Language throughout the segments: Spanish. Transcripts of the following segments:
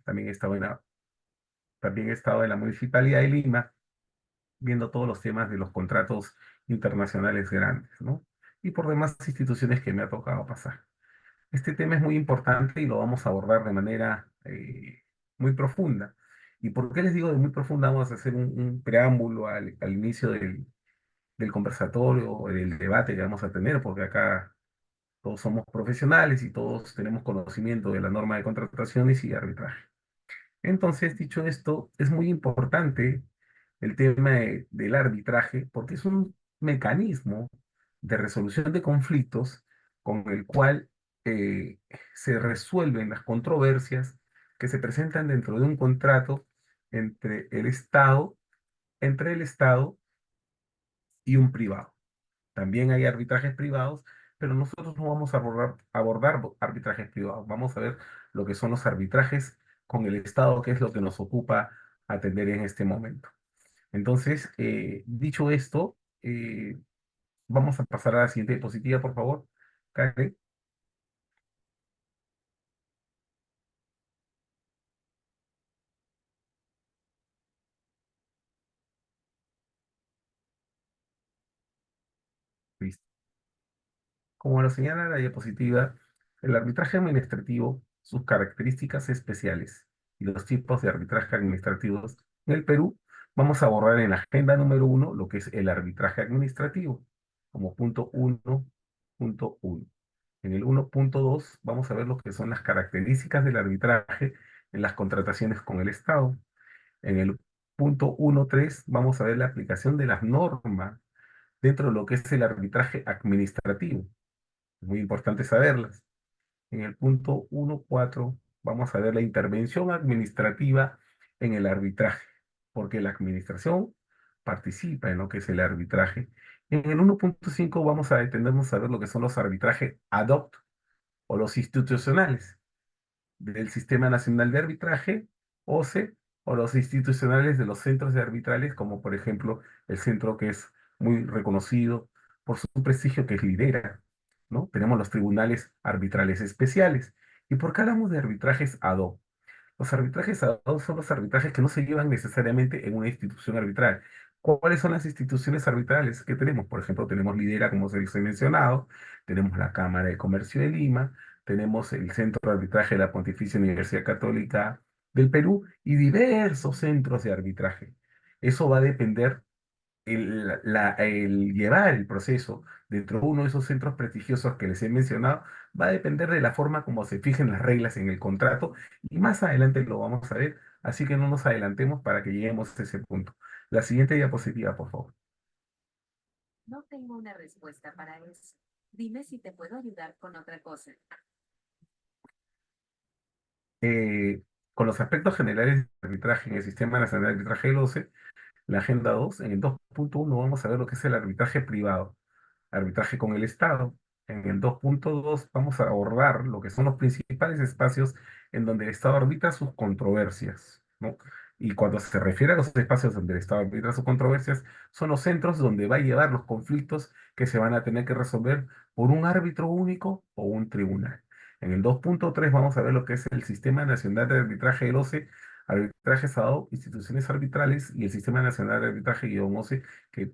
también he estado también he estado en la Municipalidad de Lima, viendo todos los temas de los contratos internacionales grandes, ¿no? Y por demás instituciones que me ha tocado pasar. Este tema es muy importante y lo vamos a abordar de manera muy profunda. ¿Y por qué les digo de muy profunda? Vamos a hacer un preámbulo al inicio del conversatorio o del debate que vamos a tener, porque acá todos somos profesionales y todos tenemos conocimiento de la norma de contrataciones y arbitraje. Entonces, dicho esto, es muy importante el tema del arbitraje porque es un mecanismo de resolución de conflictos con el cual eh, se resuelven las controversias que se presentan dentro de un contrato entre entre el Estado y un privado. También hay arbitrajes privados, pero nosotros no vamos a abordar arbitrajes privados. Vamos a ver lo que son los arbitrajes con el Estado, que es lo que nos ocupa atender en este momento. Entonces, dicho esto, vamos a pasar a la siguiente diapositiva, por favor. Karen. Listo. Como lo señala la diapositiva, el arbitraje administrativo, sus características especiales y los tipos de arbitraje administrativos en el Perú, vamos a abordar en la agenda número 1 lo que es el arbitraje administrativo, como punto 1.1. En el 1.2 vamos a ver lo que son las características del arbitraje en las contrataciones con el Estado. En el punto 1.3 vamos a ver la aplicación de las normas dentro de lo que es el arbitraje administrativo. Es muy importante saberlas. En el punto 1.4 vamos a ver la intervención administrativa en el arbitraje, porque la administración participa en lo que es el arbitraje. En el 1.5 vamos a detenernos a ver lo que son los arbitrajes ad hoc o los institucionales del Sistema Nacional de Arbitraje, OCE, o los institucionales de los centros de arbitrales, como por ejemplo el centro que es muy reconocido por su prestigio, que es Lidera, ¿no? Tenemos los tribunales arbitrales especiales. ¿Y por qué hablamos de arbitrajes ad hoc? Los arbitrajes ad hoc son los arbitrajes que no se llevan necesariamente en una institución arbitral. ¿Cuáles son las instituciones arbitrales que tenemos? Por ejemplo, tenemos Lidera, como se les he mencionado, tenemos la Cámara de Comercio de Lima, tenemos el Centro de Arbitraje de la Pontificia Universidad Católica del Perú y diversos centros de arbitraje. Eso va a depender el llevar el proceso dentro de uno de esos centros prestigiosos que les he mencionado, va a depender de la forma como se fijen las reglas en el contrato y más adelante lo vamos a ver, así que no nos adelantemos para que lleguemos a ese punto. La siguiente diapositiva, por favor. No tengo una respuesta para eso. Dime si te puedo ayudar con otra cosa. Eh, con los aspectos generales de arbitraje en el Sistema Nacional de Arbitraje del OCE, la Agenda 2 en el 2.1 vamos a ver lo que es el arbitraje privado, arbitraje con el Estado. En el 2.2 vamos a abordar lo que son los principales espacios en donde el Estado arbitra sus controversias, ¿no? Y cuando se refiere a los espacios donde el Estado arbitra sus controversias, son los centros donde va a llevar los conflictos que se van a tener que resolver por un árbitro único o un tribunal. En el 2.3 vamos a ver lo que es el Sistema Nacional de Arbitraje del OCE, arbitraje SAO, instituciones arbitrales y el Sistema Nacional de Arbitraje-OCE, que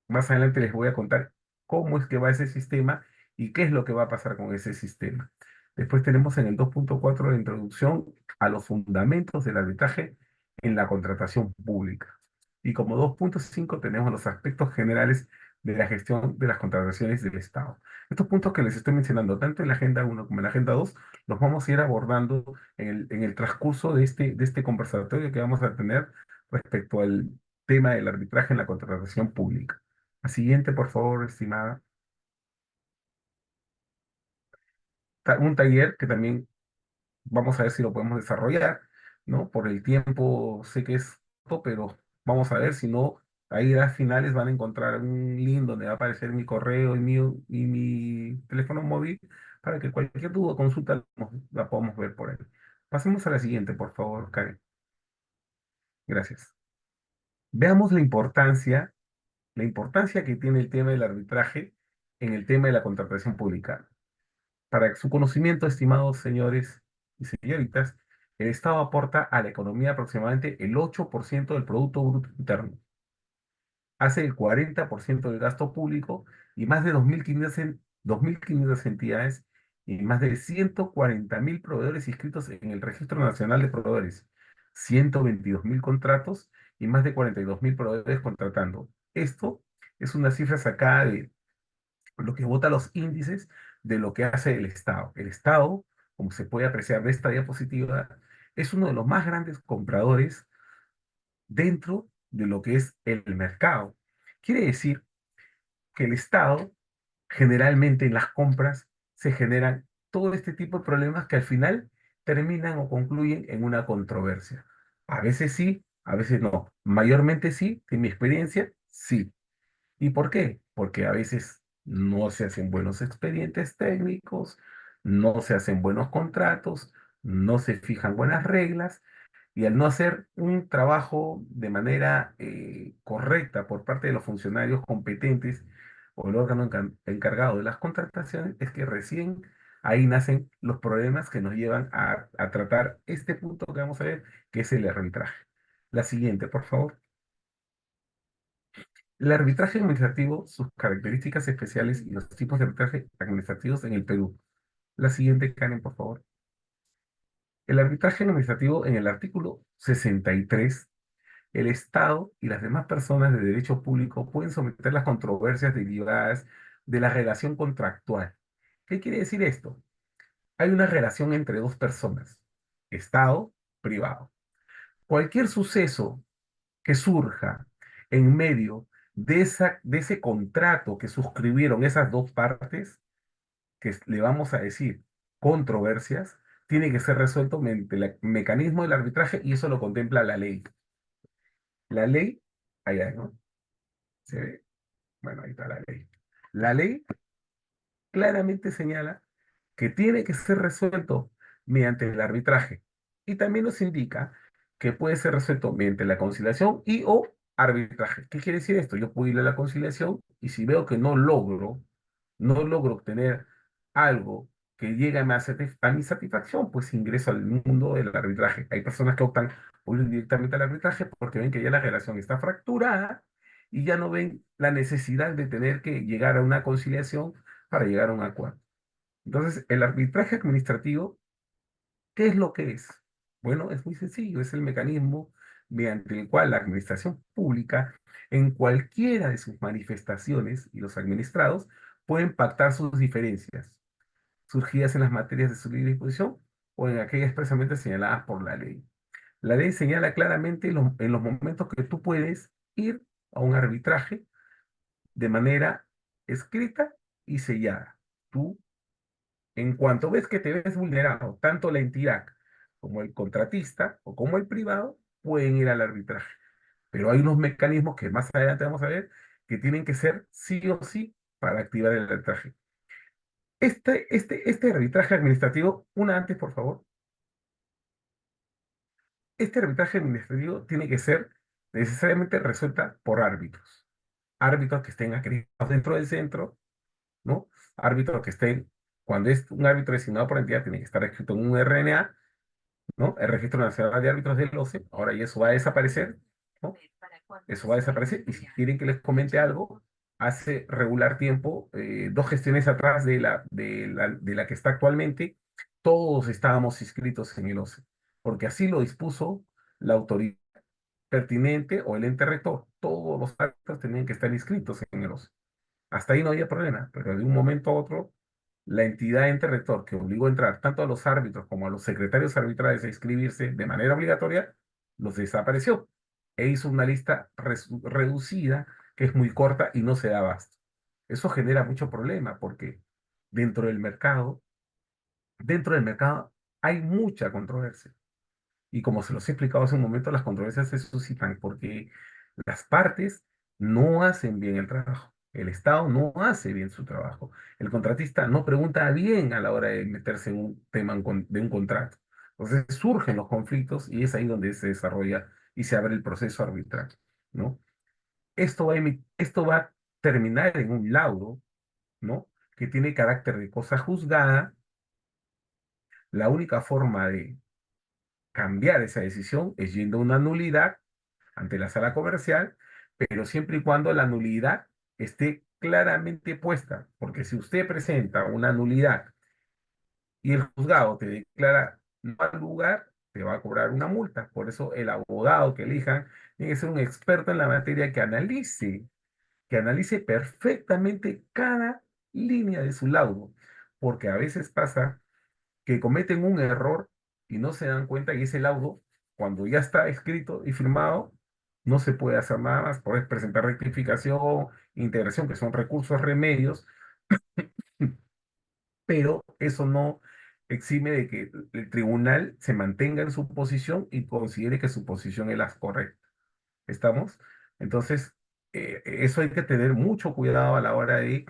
más adelante les voy a contar cómo es que va ese sistema y qué es lo que va a pasar con ese sistema. Después tenemos en el 2.4 la introducción a los fundamentos del arbitraje en la contratación pública. Y como 2.5 tenemos los aspectos generales de la gestión de las contrataciones del Estado. Estos puntos que les estoy mencionando, tanto en la Agenda 1 como en la Agenda 2, los vamos a ir abordando en el transcurso de este conversatorio que vamos a tener respecto al tema del arbitraje en la contratación pública. La siguiente, por favor, estimada. Un taller que también vamos a ver si lo podemos desarrollar, ¿no? Por el tiempo sé que es corto, pero vamos a ver si no, ahí a las finales van a encontrar un link donde va a aparecer mi correo y mi teléfono móvil para que cualquier duda o consulta la podamos ver por ahí. Pasemos a la siguiente, por favor, Karen. Gracias. Veamos la importancia que tiene el tema del arbitraje en el tema de la contratación pública. Para su conocimiento, estimados señores y señoritas, El Estado aporta a la economía aproximadamente el 8% del Producto Bruto Interno, hace el 40% del gasto público y más de 2.500 entidades y más de 140.000 proveedores inscritos en el Registro Nacional de Proveedores, 122.000 contratos y más de 42.000 proveedores contratando. Esto es una cifra sacada de lo que vota los índices de lo que hace el Estado. El Estado, como se puede apreciar de esta diapositiva, es uno de los más grandes compradores dentro de lo que es el mercado. Quiere decir que el Estado, generalmente en las compras, se generan todo este tipo de problemas que al final terminan o concluyen en una controversia. A veces sí, a veces no. Mayormente sí, en mi experiencia, sí. ¿Y por qué? Porque a veces no se hacen buenos expedientes técnicos, no se hacen buenos contratos, no se fijan buenas reglas y al no hacer un trabajo de manera correcta por parte de los funcionarios competentes o el órgano encargado de las contrataciones, es que recién ahí nacen los problemas que nos llevan a tratar este punto que vamos a ver, que es el arbitraje. La siguiente, por favor. El arbitraje administrativo, sus características especiales y los tipos de arbitraje administrativos en el Perú. La siguiente, Karen, por favor. El arbitraje administrativo en el artículo 63, el Estado y las demás personas de derecho público pueden someter las controversias derivadas de la relación contractual. ¿Qué quiere decir esto? Hay una relación entre dos personas, Estado, privado. Cualquier suceso que surja en medio de ese contrato que suscribieron esas dos partes, que le vamos a decir controversias, tiene que ser resuelto mediante el mecanismo del arbitraje y eso lo contempla la ley. La ley, allá, ¿no? ¿Se ve? Bueno, ahí está la ley. La ley claramente señala que tiene que ser resuelto mediante el arbitraje. Y también nos indica que puede ser resuelto mediante la conciliación y o arbitraje. ¿Qué quiere decir esto? Yo puedo ir a la conciliación y si veo que no logro obtener algo que llegue a mi satisfacción, pues ingreso al mundo del arbitraje. Hay personas que optan por ir directamente al arbitraje porque ven que ya la relación está fracturada y ya no ven la necesidad de tener que llegar a una conciliación para llegar a un acuerdo. Entonces, el arbitraje administrativo, ¿qué es lo que es? Bueno, es muy sencillo, es el mecanismo mediante el cual la administración pública, en cualquiera de sus manifestaciones y los administrados, pueden pactar sus diferencias, surgidas en las materias de su libre disposición o en aquellas expresamente señaladas por la ley. La ley señala claramente en los momentos que tú puedes ir a un arbitraje de manera escrita y sellada. Tú en cuanto ves que te ves vulnerado, tanto la entidad como el contratista o como el privado pueden ir al arbitraje. Pero hay unos mecanismos que más adelante vamos a ver que tienen que ser sí o sí para activar el arbitraje. Este arbitraje administrativo, una antes, por favor. Este arbitraje administrativo tiene que ser necesariamente resuelta por árbitros. Árbitros que estén acreditados dentro del centro, ¿no? Árbitros que estén, cuando es un árbitro designado por entidad, tiene que estar escrito en un RNA, ¿no? El Registro Nacional de Árbitros del OCE, ahora y eso va a desaparecer, ¿no? Eso va a desaparecer. Y si quieren que les comente algo, hace regular tiempo, dos gestiones atrás de la que está actualmente, todos estábamos inscritos en el OCE, porque así lo dispuso la autoridad pertinente o el ente rector. Todos los árbitros tenían que estar inscritos en el OCE. Hasta ahí no había problema, pero de un momento a otro, la entidad ente rector que obligó a entrar tanto a los árbitros como a los secretarios arbitrales a inscribirse de manera obligatoria, los desapareció e hizo una lista reducida que es muy corta y no se da abasto. Eso genera mucho problema porque dentro del mercado, dentro del mercado hay mucha controversia. Y como se los he explicado hace un momento, las controversias se suscitan porque las partes no hacen bien el trabajo. El Estado no hace bien su trabajo. El contratista no pregunta bien a la hora de meterse en un tema de un contrato. Entonces surgen los conflictos y es ahí donde se desarrolla y se abre el proceso arbitral, ¿no? Esto va a terminar en un laudo, ¿no? Que tiene carácter de cosa juzgada. La única forma cambiar esa decisión es yendo a una nulidad ante la sala comercial, pero siempre y cuando la nulidad esté claramente puesta, porque si usted presenta una nulidad y el juzgado te declara no al lugar, te va a cobrar una multa. Por eso el abogado que elijan tiene que ser un experto en la materia que analice perfectamente cada línea de su laudo, porque a veces pasa que cometen un error y no se dan cuenta que ese laudo, cuando ya está escrito y firmado, no se puede hacer nada más, puedes presentar rectificación, integración, que son recursos remedios, pero eso no exime de que el tribunal se mantenga en su posición y considere que su posición es la correcta. ¿Estamos? Entonces, eso hay que tener mucho cuidado a la hora de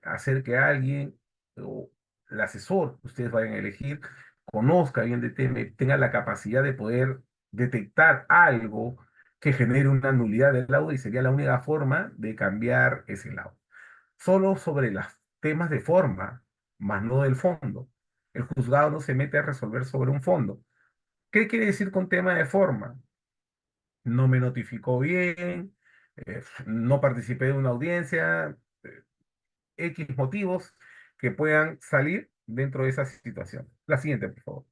hacer que alguien o el asesor que ustedes vayan a elegir conozca bien de tema, y tenga la capacidad de poder detectar algo que genere una nulidad del laudo y sería la única forma de cambiar ese laudo. Solo sobre los temas de forma, más no del fondo. El juzgado no se mete a resolver sobre un fondo. ¿Qué quiere decir con tema de forma? No me notificó bien, no participé de una audiencia, X motivos que puedan salir dentro de esa situación. La siguiente, por favor.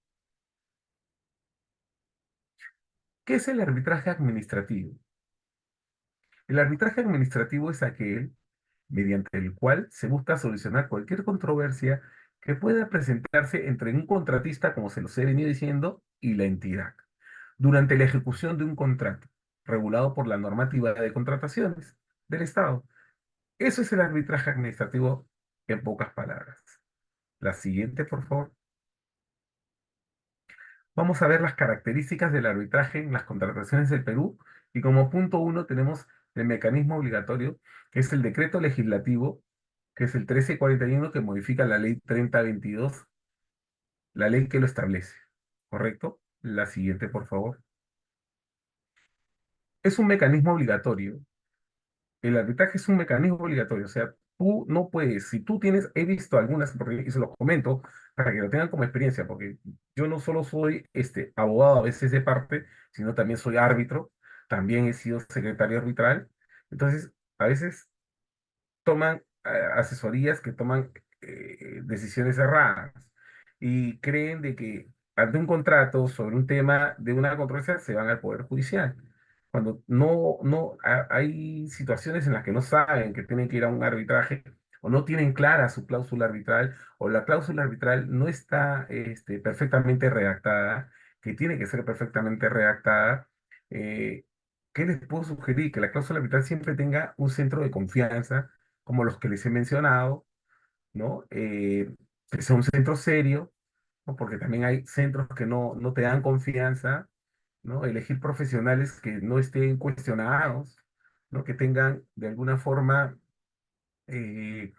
¿Qué es el arbitraje administrativo? El arbitraje administrativo es aquel mediante el cual se busca solucionar cualquier controversia que pueda presentarse entre un contratista, como se los he venido diciendo, y la entidad, durante la ejecución de un contrato, regulado por la normativa de contrataciones del Estado. Eso es el arbitraje administrativo en pocas palabras. La siguiente, por favor. Vamos a ver las características del arbitraje en las contrataciones del Perú. Y como punto uno tenemos el mecanismo obligatorio, que es el decreto legislativo, que es el 1341 que modifica la ley 3022, la ley que lo establece. ¿Correcto? La siguiente, por favor. Es un mecanismo obligatorio. El arbitraje es un mecanismo obligatorio, o sea, tú no puedes, si tú tienes, he visto algunas, y se los comento para que lo tengan como experiencia, porque yo no solo soy abogado a veces de parte, sino también soy árbitro, también he sido secretario arbitral, entonces a veces toman asesorías que toman decisiones erradas y creen de que ante un contrato sobre un tema de una controversia se van al Poder Judicial. Cuando hay situaciones en las que no saben que tienen que ir a un arbitraje o no tienen clara su cláusula arbitral o la cláusula arbitral no está perfectamente redactada, que tiene que ser perfectamente redactada. eh, ¿Qué les puedo sugerir? Que la cláusula arbitral siempre tenga un centro de confianza como los que les he mencionado, ¿no? Que sea un centro serio, ¿no? Porque también hay centros que no te dan confianza, ¿no? Elegir profesionales que no estén cuestionados, ¿no? Que tengan de alguna forma eh,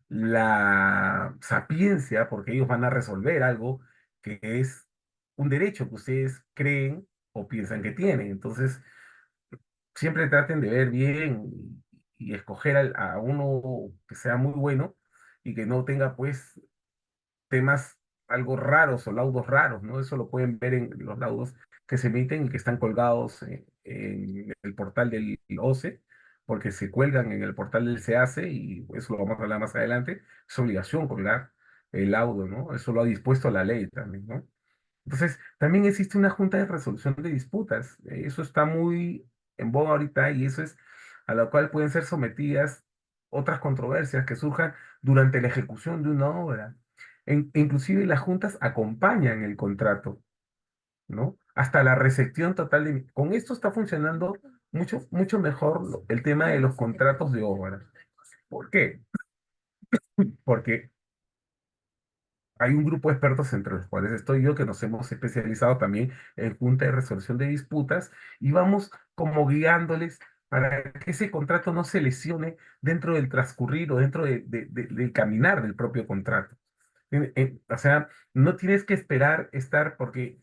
la sapiencia, porque ellos van a resolver algo que es un derecho que ustedes creen o piensan que tienen. Entonces, siempre traten de ver bien y escoger a uno que sea muy bueno y que no tenga pues temas algo raros o laudos raros, ¿no? Eso lo pueden ver en los laudos que se emiten y que están colgados en el portal del OCE, porque se cuelgan en el portal del SEACE y eso lo vamos a hablar más adelante. Es obligación colgar el laudo, ¿no? Eso lo ha dispuesto la ley también, ¿no? Entonces, también existe una junta de resolución de disputas. Eso está muy en boga ahorita y eso es a la cual pueden ser sometidas otras controversias que surjan durante la ejecución de una obra. Inclusive las juntas acompañan el contrato, ¿no? Hasta la recepción total de... Con esto está funcionando mucho, mucho mejor el tema de Dime los si te puedo contratos de ayudar obra. con otra cosa. ¿Por qué? Porque hay un grupo de expertos entre los cuales estoy yo, que nos hemos especializado también en Junta de Resolución de Disputas y vamos como guiándoles para que ese contrato no se lesione dentro del transcurrir o dentro del caminar del propio contrato. O sea, no tienes que esperar estar porque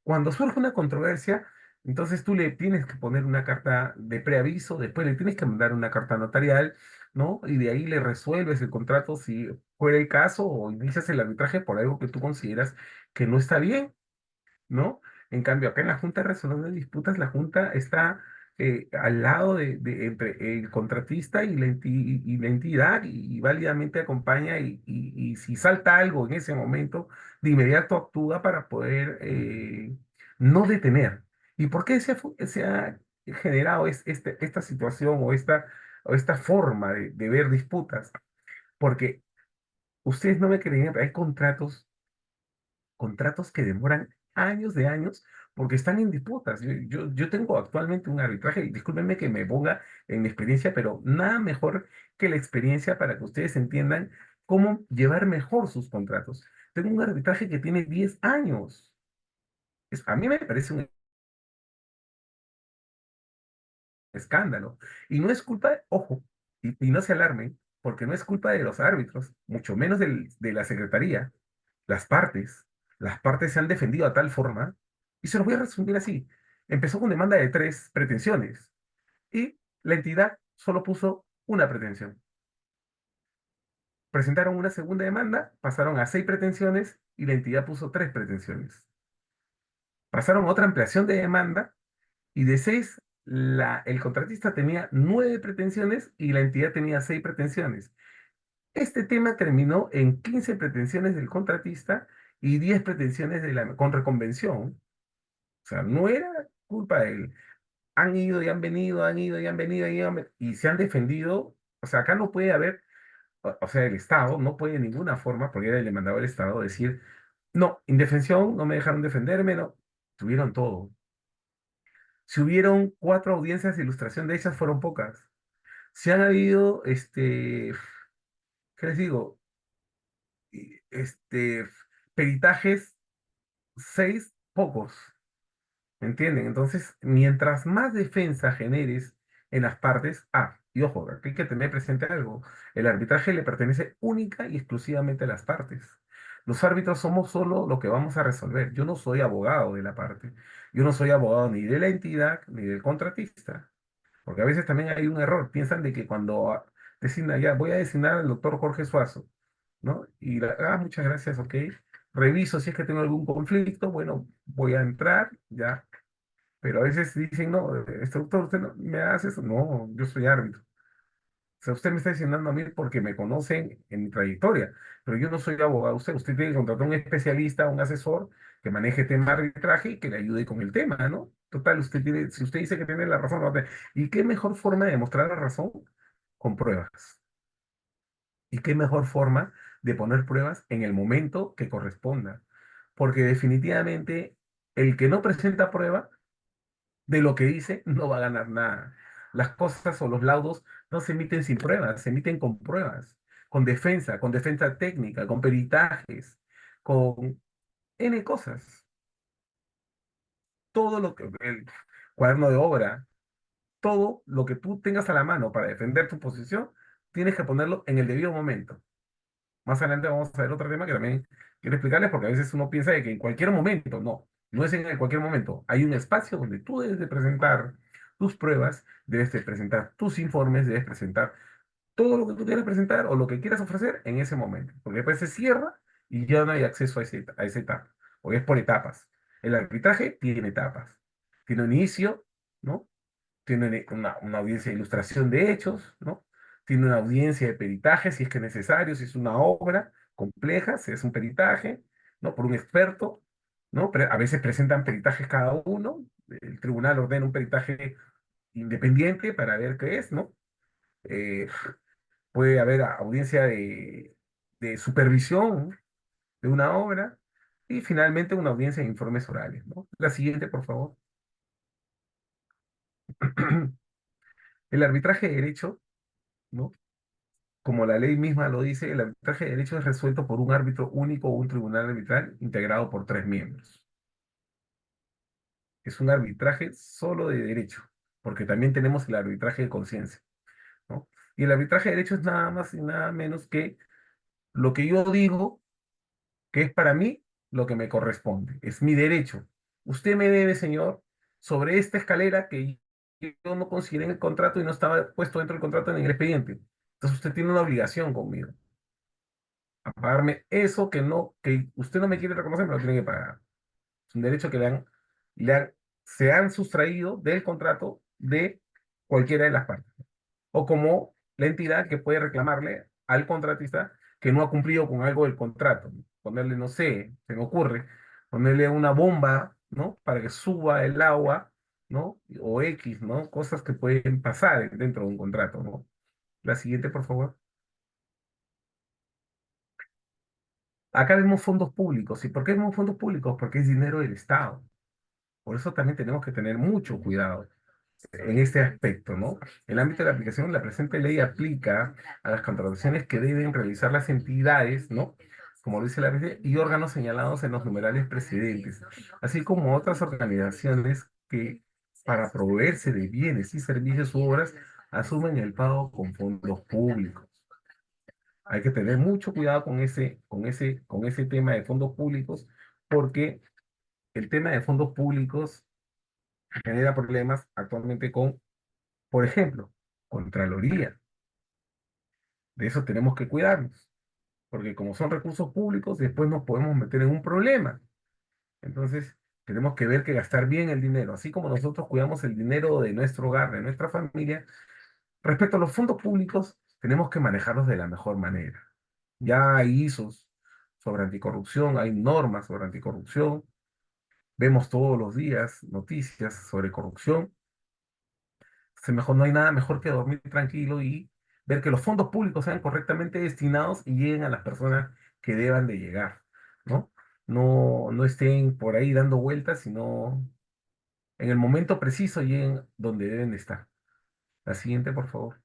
cuando surge una controversia, entonces tú le tienes que poner una carta de preaviso, después le tienes que mandar una carta notarial, ¿no? Y de ahí le resuelves el contrato si fuera el caso o inicias el arbitraje por algo que tú consideras que no está bien. ¿no? En cambio, acá en la Junta de Resolución de Disputas, la Junta está al lado entre el contratista y la entidad y válidamente acompaña y si salta algo en ese momento, de inmediato actúa para poder no detener. ¿Y por qué se ha generado esta situación o esta forma de ver disputas? Porque ustedes no me creían, pero hay contratos que demoran años de años porque están en disputas. Yo tengo actualmente un arbitraje, y discúlpenme que me ponga en mi experiencia, pero nada mejor que la experiencia para que ustedes entiendan cómo llevar mejor sus contratos. Tengo un arbitraje que tiene 10 años. A mí me parece un escándalo. Y no es culpa, ojo, y no se alarmen, porque no es culpa de los árbitros, mucho menos de la secretaría. Las partes, las partes se han defendido a tal forma, y se los voy a resumir así. Empezó con demanda de 3 pretensiones y la entidad solo puso una pretensión. Presentaron una segunda demanda, pasaron a 6 pretensiones y la entidad puso 3 pretensiones. Pasaron a otra ampliación de demanda y de 6, el contratista tenía 9 pretensiones y la entidad tenía 6 pretensiones. Este tema terminó en 15 pretensiones del contratista y 10 pretensiones con reconvención. O sea, no era culpa de él. Han ido y han venido, han ido y han venido y se han defendido. O sea, acá no puede haber, o sea, el Estado no puede de ninguna forma, porque era el demandado del Estado, decir, no, indefensión, no me dejaron defenderme, no. Tuvieron todo. Si hubieron 4 audiencias de ilustración de ellas, fueron pocas. Si han habido, ¿qué les digo? Peritajes, 6, pocos. ¿Me entienden? Entonces, mientras más defensa generes en las partes, y ojo, aquí hay que tener presente algo, el arbitraje le pertenece única y exclusivamente a las partes. Los árbitros somos solo lo que vamos a resolver. Yo no soy abogado de la parte. Yo no soy abogado ni de la entidad ni del contratista. Porque a veces también hay un error. Piensan de que cuando designa, ya voy a designar al doctor Jorge Suazo, ¿no? Muchas gracias, ok. Reviso si es que tengo algún conflicto, bueno, voy a entrar, ya, pero a veces dicen, no, doctor, usted no me hace eso. No, yo soy árbitro. O sea, usted me está diciendo a mí porque me conocen en mi trayectoria, pero yo no soy abogado. Usted tiene que contratar a un especialista, un asesor que maneje tema de arbitraje y que le ayude con el tema, ¿no? Total, si usted dice que tiene la razón, no tiene. ¿Y qué mejor forma de demostrar la razón? Con pruebas. ¿Y qué mejor forma de poner pruebas en el momento que corresponda? Porque definitivamente el que no presenta prueba de lo que dice, no va a ganar nada. Las cosas o los laudos no se emiten sin pruebas, se emiten con pruebas, con defensa técnica, con peritajes, con N cosas. Todo lo que, el cuaderno de obra, todo lo que tú tengas a la mano para defender tu posición, tienes que ponerlo en el debido momento. Más adelante vamos a ver otro tema que también quiero explicarles porque a veces uno piensa de que en cualquier momento, no, no es en el cualquier momento. Hay un espacio donde tú debes de presentar tus pruebas, debes de presentar tus informes, debes presentar todo lo que tú quieras presentar o lo que quieras ofrecer en ese momento. Porque después se cierra y ya no hay acceso a esa etapa. Porque es por etapas. El arbitraje tiene etapas. Tiene un inicio, ¿no? Tiene una audiencia de ilustración de hechos, ¿no? Tiene una audiencia de peritaje, si es que es necesario, si es una obra compleja, si es un peritaje, ¿no? Por un experto, ¿no? A veces presentan peritajes cada uno, el tribunal ordena un peritaje independiente para ver qué es, ¿no? Eh, Puede haber audiencia de supervisión de una obra y finalmente una audiencia de informes orales, ¿no? La siguiente, por favor. El arbitraje de derecho, ¿no? Como la ley misma lo dice, el arbitraje de derecho es resuelto por un árbitro único o un tribunal arbitral integrado por 3 miembros. Es un arbitraje solo de derecho, porque también tenemos el arbitraje de conciencia, ¿no? Y el arbitraje de derecho es nada más y nada menos que lo que yo digo que es para mí lo que me corresponde, es mi derecho. Usted me debe, señor, sobre esta escalera que yo no consideré en el contrato y no estaba puesto dentro del contrato ni en el expediente. Entonces usted tiene una obligación conmigo, a pagarme eso que usted no me quiere reconocer, me lo tiene que pagar. Es un derecho que se han sustraído del contrato de cualquiera de las partes. O como la entidad que puede reclamarle al contratista que no ha cumplido con algo del contrato. Ponerle, no sé, se me ocurre, ponerle una bomba, ¿no? Para que suba el agua, ¿no? O X, ¿no? Cosas que pueden pasar dentro de un contrato, ¿no? La siguiente, por favor. Acá vemos fondos públicos. ¿Y por qué vemos fondos públicos? Porque es dinero del Estado. Por eso también tenemos que tener mucho cuidado en este aspecto, ¿no? En el ámbito de la aplicación, la presente ley aplica a las contrataciones que deben realizar las entidades, ¿no? Como lo dice la ley, y órganos señalados en los numerales precedentes, así como otras organizaciones que, para proveerse de bienes y servicios u obras, asumen el pago con fondos públicos. Hay que tener mucho cuidado con ese tema de fondos públicos, porque el tema de fondos públicos genera problemas actualmente con, por ejemplo, Contraloría. De eso tenemos que cuidarnos, porque como son recursos públicos, después nos podemos meter en un problema. Entonces, tenemos que ver que gastar bien el dinero, así como nosotros cuidamos el dinero de nuestro hogar, de nuestra familia. Respecto a los fondos públicos, tenemos que manejarlos de la mejor manera. Ya hay ISOs sobre anticorrupción, hay normas sobre anticorrupción, vemos todos los días noticias sobre corrupción. Mejor, no hay nada mejor que dormir tranquilo y ver que los fondos públicos sean correctamente destinados y lleguen a las personas que deban de llegar, ¿no? No estén por ahí dando vueltas, sino en el momento preciso lleguen donde deben de estar. La siguiente, por favor.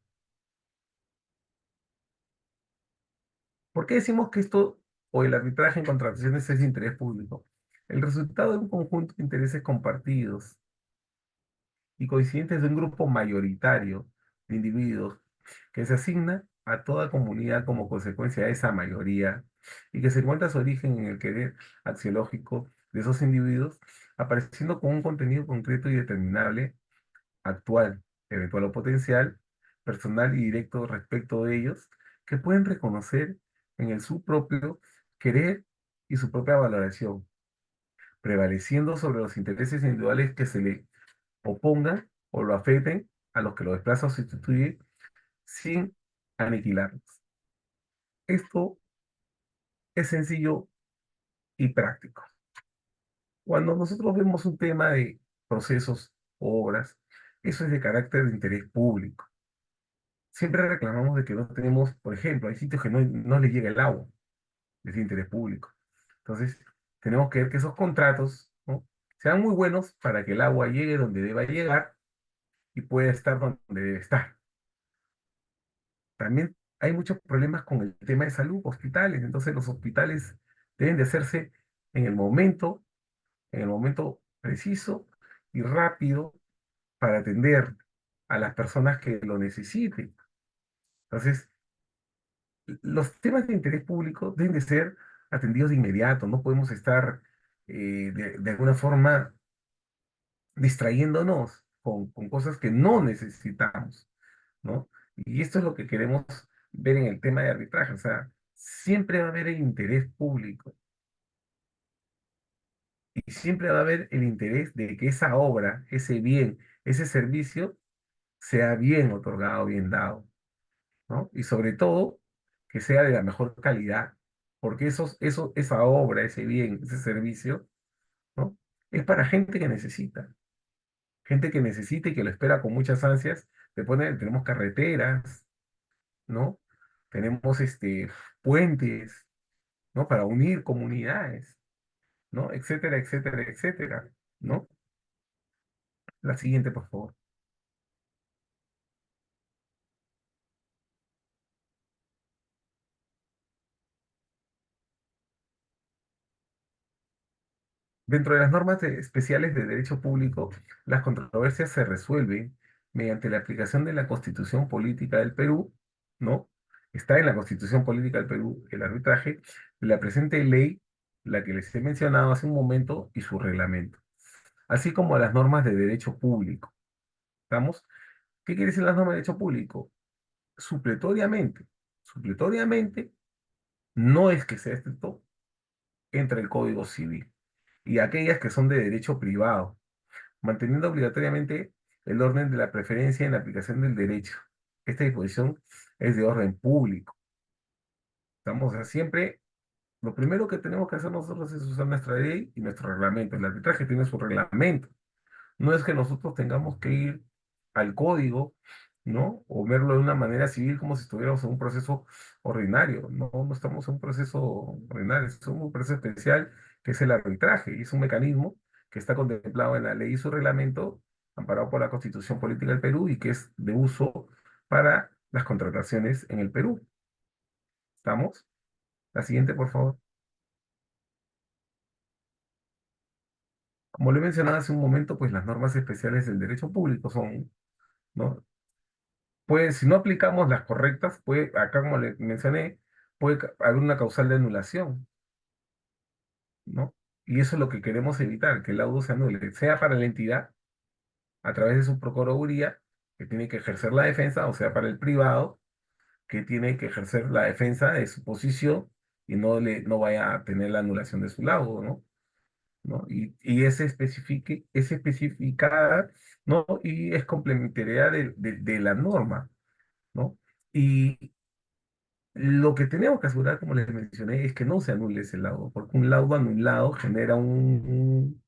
¿Por qué decimos que esto o el arbitraje en contrataciones es de interés público? El resultado de un conjunto de intereses compartidos y coincidentes de un grupo mayoritario de individuos que se asigna a toda comunidad como consecuencia de esa mayoría y que se encuentra su origen en el querer axiológico de esos individuos, apareciendo con un contenido concreto y determinable, actual, eventual o potencial, personal y directo respecto de ellos, que pueden reconocer en el su propio querer y su propia valoración, prevaleciendo sobre los intereses individuales que se le opongan o lo afecten a los que lo desplaza o sustituye sin aniquilarlos. Esto es sencillo y práctico. Cuando nosotros vemos un tema de procesos, obras, eso es de carácter de interés público. Siempre reclamamos de que no tenemos, por ejemplo, hay sitios que no les llega el agua, es de interés público. Entonces, tenemos que ver que esos contratos, ¿no?, sean muy buenos para que el agua llegue donde deba llegar y pueda estar donde debe estar. También hay muchos problemas con el tema de salud, hospitales. Entonces los hospitales deben de hacerse en en el momento preciso y rápido para atender a las personas que lo necesiten. Entonces, los temas de interés público deben de ser atendidos de inmediato. No podemos estar de alguna forma distrayéndonos con cosas que no necesitamos, ¿no? Y esto es lo que queremos ver en el tema de arbitraje. O sea, siempre va a haber el interés público y siempre va a haber el interés de que esa obra, ese bien, ese servicio sea bien otorgado, bien dado, ¿no? Y sobre todo, que sea de la mejor calidad, porque esa obra, ese bien, ese servicio, ¿no?, es para gente que necesita y que lo espera con muchas ansias. Tenemos carreteras, ¿no? Tenemos puentes, ¿no? Para unir comunidades, ¿no? Etcétera, etcétera, etcétera, ¿no? La siguiente, por favor. Dentro de las normas especiales de derecho público, las controversias se resuelven mediante la aplicación de la Constitución Política del Perú, ¿no? Está en la Constitución Política del Perú el arbitraje, de la presente ley, la que les he mencionado hace un momento, y su reglamento, así como las normas de derecho público. ¿Estamos? ¿Qué quiere decir las normas de derecho público? Supletoriamente. Supletoriamente no es que sea estricto, entra el Código Civil. y aquellas que son de derecho privado, manteniendo obligatoriamente el orden de la preferencia en la aplicación del derecho. Esta disposición es de orden público. Estamos, o sea, siempre lo primero que tenemos que hacer nosotros es usar nuestra ley y nuestro reglamento. El arbitraje tiene su reglamento. No es que nosotros tengamos que ir al código, ¿no? O verlo de una manera civil como si estuviéramos en un proceso ordinario. No, no estamos en un proceso ordinario, es un proceso especial que es el arbitraje y es un mecanismo que está contemplado en la ley y su reglamento, amparado por la Constitución Política del Perú y que es de uso para las contrataciones en el Perú. ¿Estamos? La siguiente, por favor. Como le mencionaba hace un momento, pues las normas especiales del derecho público son, ¿no? Pues si no aplicamos las correctas, puede, acá como le mencioné, puede haber una causal de anulación, ¿no? Y eso es lo que queremos evitar, que el laudo se anule, sea para la entidad, a través de su procuraduría, que tiene que ejercer la defensa, o sea para el privado, que tiene que ejercer la defensa de su posición y no vaya a tener la anulación de su laudo, ¿no? ¿No? Y es especificada, ¿no? Y es complementaria de la norma, ¿no? Y lo que tenemos que asegurar, como les mencioné, es que no se anule ese laudo, porque un laudo anulado genera un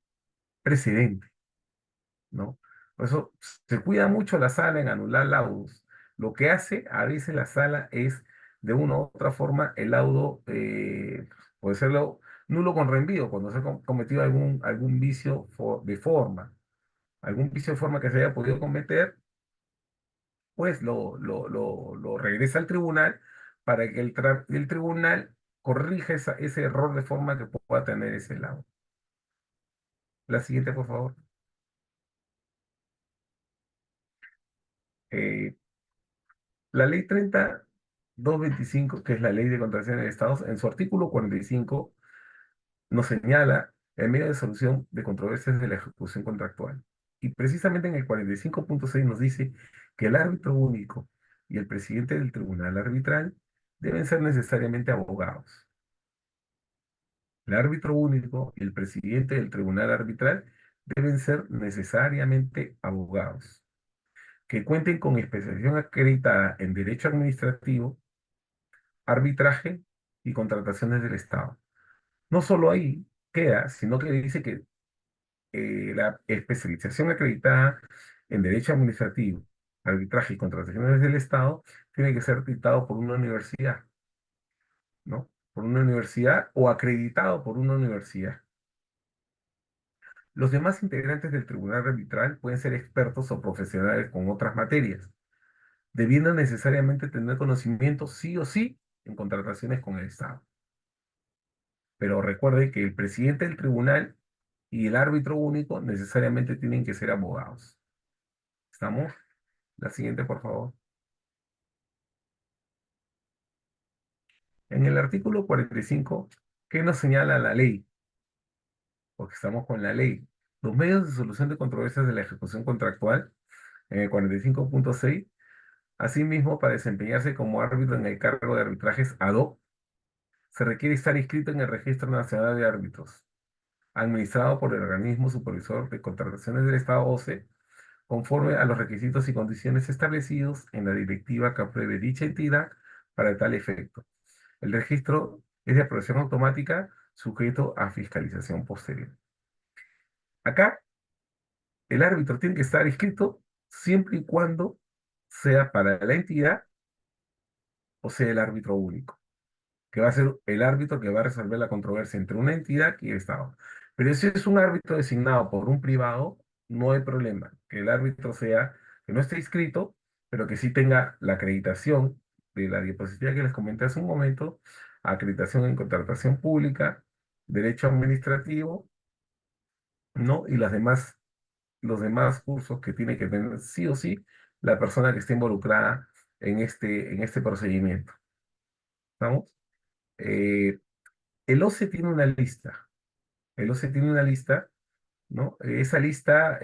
precedente, ¿no? Por eso se cuida mucho la sala en anular laudos. Lo que hace a veces la sala es, de una u otra forma, el laudo puede serlo nulo con reenvío, cuando se ha cometido algún vicio de forma, algún vicio de forma que se haya podido cometer, pues lo regresa al tribunal para que el tribunal corrija ese error de forma que pueda tener ese lado. La siguiente, por favor. Eh, la ley 3225, que es la ley de contratación de Estados, en su artículo 45 nos señala el medio de solución de controversias de la ejecución contractual. Y precisamente en el 45.6 nos dice que el árbitro único y el presidente del tribunal arbitral deben ser necesariamente abogados. El árbitro único y el presidente del tribunal arbitral deben ser necesariamente abogados, que cuenten con especialización acreditada en derecho administrativo, arbitraje y contrataciones del Estado. No solo ahí queda, sino que dice que la especialización acreditada en derecho administrativo, arbitraje y contrataciones del Estado tiene que ser dictado por una universidad, ¿no? Por una universidad o acreditado por una universidad. Los demás integrantes del tribunal arbitral pueden ser expertos o profesionales con otras materias, debiendo necesariamente tener conocimiento sí o sí en contrataciones con el Estado. Pero recuerde que el presidente del tribunal y el árbitro único necesariamente tienen que ser abogados. ¿Estamos? La siguiente, por favor. En el artículo 45, ¿qué nos señala la ley? Porque estamos con la ley. Los medios de solución de controversias de la ejecución contractual, en el 45.6, asimismo, para desempeñarse como árbitro en el cargo de arbitrajes ad hoc, se requiere estar inscrito en el Registro Nacional de Árbitros, administrado por el organismo supervisor de contrataciones del Estado OCE, conforme a los requisitos y condiciones establecidos en la directiva que apruebe dicha entidad para tal efecto. El registro es de aprobación automática, sujeto a fiscalización posterior. Acá, el árbitro tiene que estar inscrito siempre y cuando sea para la entidad o sea el árbitro único, que va a ser el árbitro que va a resolver la controversia entre una entidad y el Estado. Pero si es un árbitro designado por un privado, no hay problema. Que el árbitro sea, que no esté inscrito, pero que sí tenga la acreditación de la diapositiva que les comenté hace un momento, acreditación en contratación pública, derecho administrativo, ¿no? Y los demás cursos que tiene que tener sí o sí la persona que esté involucrada en este procedimiento. ¿Estamos? Eh, el OCE tiene una lista. El OCE tiene una lista, ¿no? Esa lista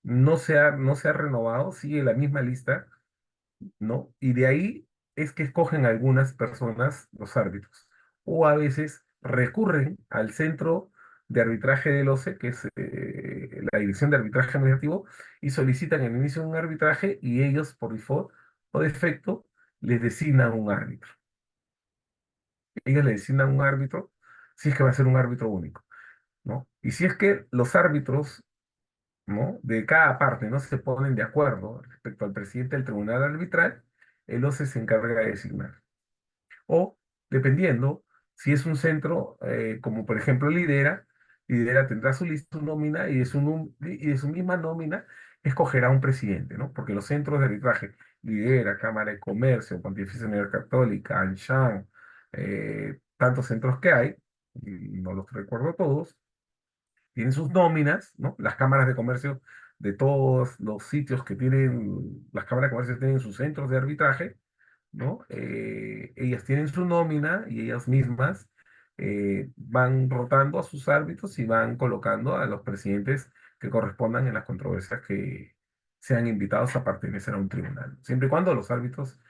no se ha renovado, sigue la misma lista, ¿no? Y de ahí es que escogen algunas personas los árbitros. O a veces recurren al centro de arbitraje del OCE, que es la Dirección de Arbitraje Administrativo, y solicitan el inicio de un arbitraje y ellos, por default o defecto, les designan un árbitro. Ellos le designan un árbitro si es que va a ser un árbitro único, ¿no? Y si es que los árbitros, ¿no?, de cada parte no se ponen de acuerdo respecto al presidente del tribunal arbitral, el OCE se encarga de designar. O, dependiendo, si es un centro, como por ejemplo Lidera tendrá su lista, su nómina, y y de su misma nómina escogerá un presidente, ¿no? Porque los centros de arbitraje, Lidera, Cámara de Comercio, Pontificia Universidad Católica, Anshan, tantos centros que hay, y no los recuerdo todos, tienen sus nóminas, ¿no? Las cámaras de comercio de todos los sitios que tienen, las cámaras de comercio tienen sus centros de arbitraje, ¿no? Ellas tienen su nómina y ellas mismas van rotando a sus árbitros y van colocando a los presidentes que correspondan en las controversias que sean invitados a pertenecer a un tribunal, siempre y cuando los árbitros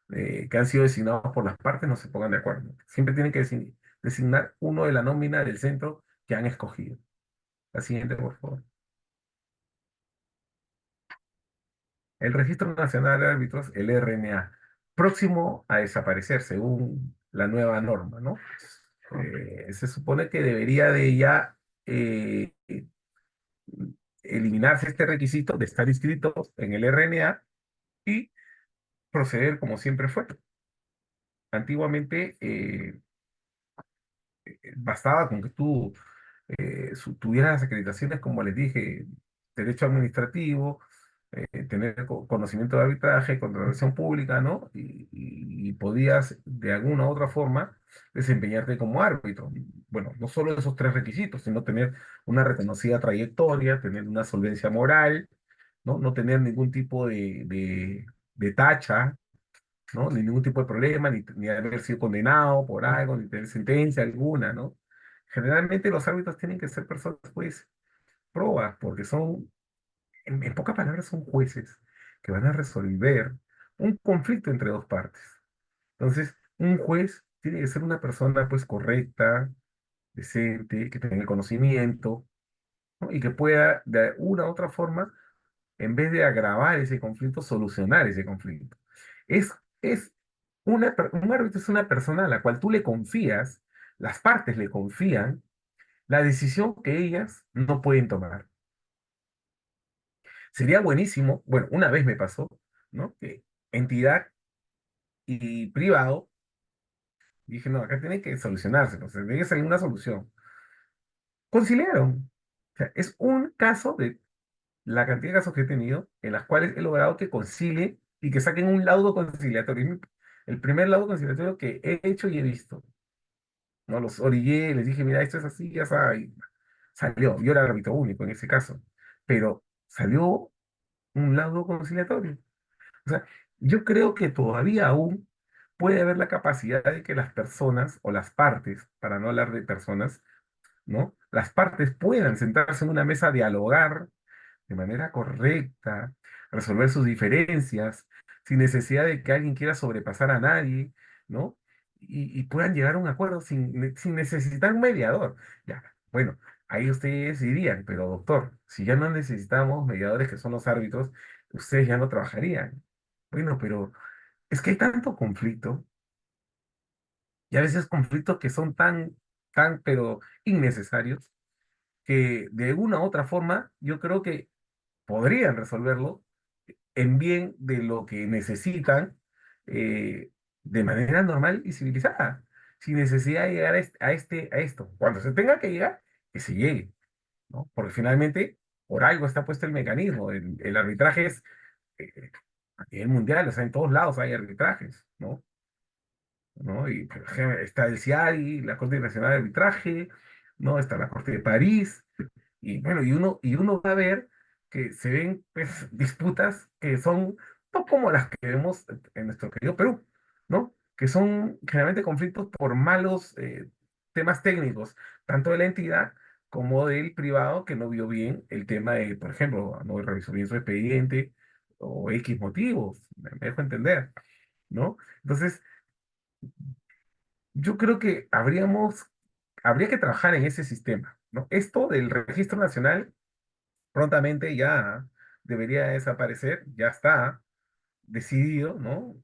que han sido designados por las partes no se pongan de acuerdo. Siempre tienen que designar uno de la nómina del centro que han escogido. La siguiente, por favor. El Registro Nacional de Árbitros, el RNA, próximo a desaparecer según la nueva norma, ¿no? Se supone que debería de ya eliminarse este requisito de estar inscritos en el RNA y proceder como siempre fue. Antiguamente bastaba con que tú tuvieras las acreditaciones, como les dije, derecho administrativo, tener conocimiento de arbitraje, contratación pública, ¿no? Y podías de alguna u otra forma desempeñarte como árbitro. Bueno, no solo esos tres requisitos, sino tener una reconocida trayectoria, tener una solvencia moral, ¿no? No tener ningún tipo de tacha, ¿no? Ni ningún tipo de problema, ni haber sido condenado por algo, ni tener sentencia alguna, ¿no? Generalmente los árbitros tienen que ser personas, pues, probas, porque son, en pocas palabras, son jueces que van a resolver un conflicto entre dos partes. Entonces, un juez tiene que ser una persona, pues, correcta, decente, que tenga el conocimiento, ¿no? Y que pueda, de una u otra forma, en vez de agravar ese conflicto, solucionar ese conflicto. Es un árbitro es una persona a la cual tú le confías, las partes le confían la decisión que ellas no pueden tomar. Sería buenísimo, bueno, una vez me pasó, ¿no? Que entidad y privado, dije, no, acá tiene que solucionarse, o sea, tiene que salir una solución. Conciliaron. O sea, es un caso de la cantidad de casos que he tenido en las cuales he logrado que concilien y que saquen un laudo conciliatorio. El primer laudo conciliatorio que he hecho y he visto. ¿No? Los orillé, les dije, mira, esto es así, ya sabes. Salió, yo era el árbitro único en ese caso, pero salió un laudo conciliatorio. O sea, yo creo que todavía aún puede haber la capacidad de que las personas o las partes, para no hablar de personas, ¿no? Las partes puedan sentarse en una mesa a dialogar de manera correcta, resolver sus diferencias, sin necesidad de que alguien quiera sobrepasar a nadie, ¿no? Y puedan llegar a un acuerdo sin necesitar un mediador. Ya, bueno, ahí ustedes dirían, pero doctor, si ya no necesitamos mediadores que son los árbitros, ustedes ya no trabajarían. Bueno, pero es que hay tanto conflicto, y a veces conflictos que son pero innecesarios, que de una u otra forma yo creo que podrían resolverlo en bien de lo que necesitan eh, de manera normal y civilizada, sin necesidad de llegar a esto. Cuando se tenga que llegar, que se llegue, ¿no? Porque finalmente, por algo está puesto el mecanismo. El arbitraje es eh, a nivel mundial, o sea, en todos lados hay arbitrajes, ¿no? ¿No? Y por ejemplo, está el CIARI, la Corte Nacional de Arbitraje, ¿no? Está la Corte de París, y bueno, y uno va a ver que se ven pues, disputas que son no como las que vemos en nuestro querido Perú, ¿no? Que son generalmente conflictos por malos temas técnicos, tanto de la entidad como del privado que no vio bien el tema de, por ejemplo, no revisó bien su expediente o X motivos, me dejo entender, ¿no? Entonces, yo creo que habría que trabajar en ese sistema. ¿no? Esto del registro nacional prontamente ya debería desaparecer, ya está decidido, ¿no?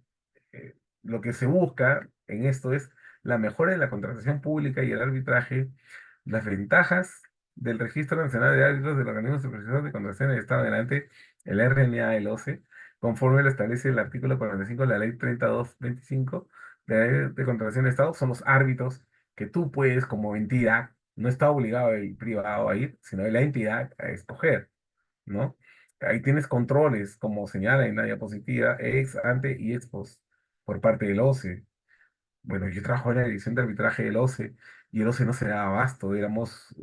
Lo que se busca en esto es la mejora en la contratación pública y el arbitraje, las ventajas del Registro Nacional de Árbitros del Organismo Supervisor de Contratación del Estado adelante, el RNA, el OCE, conforme lo establece el artículo 45 de la Ley 3225 de la Ley de Contratación del Estado, son los árbitros que tú puedes como entidad, no está obligado el privado a ir, sino la entidad a escoger. ¿No? Ahí tienes controles, como señala en la diapositiva, ex, ante y ex post por parte del OCE. Bueno, yo trabajo en la dirección de arbitraje del OCE y el OCE no se daba abasto, éramos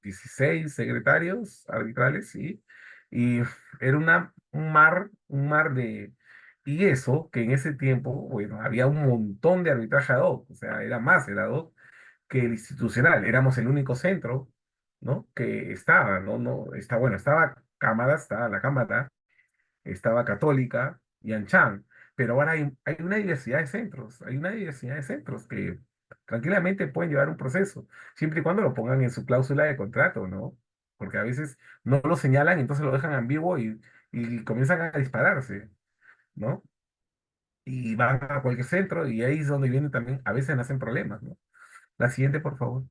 16 secretarios arbitrales, ¿sí? Y era un mar de... Y eso, que en ese tiempo, bueno, había un montón de arbitraje ad hoc, o sea, era más el ad hoc que el institucional. Éramos el único centro, ¿no? Que estaba, ¿no? No, está, bueno, estaba Cámara, estaba la Cámara, estaba Católica y Anchán, pero ahora hay una diversidad de centros, hay una diversidad de centros que tranquilamente pueden llevar un proceso, siempre y cuando lo pongan en su cláusula de contrato, ¿no? Porque a veces no lo señalan y entonces lo dejan ambiguo y comienzan a dispararse, ¿no? Y van a cualquier centro y ahí es donde vienen también, a veces nacen problemas, ¿no? La siguiente, por favor.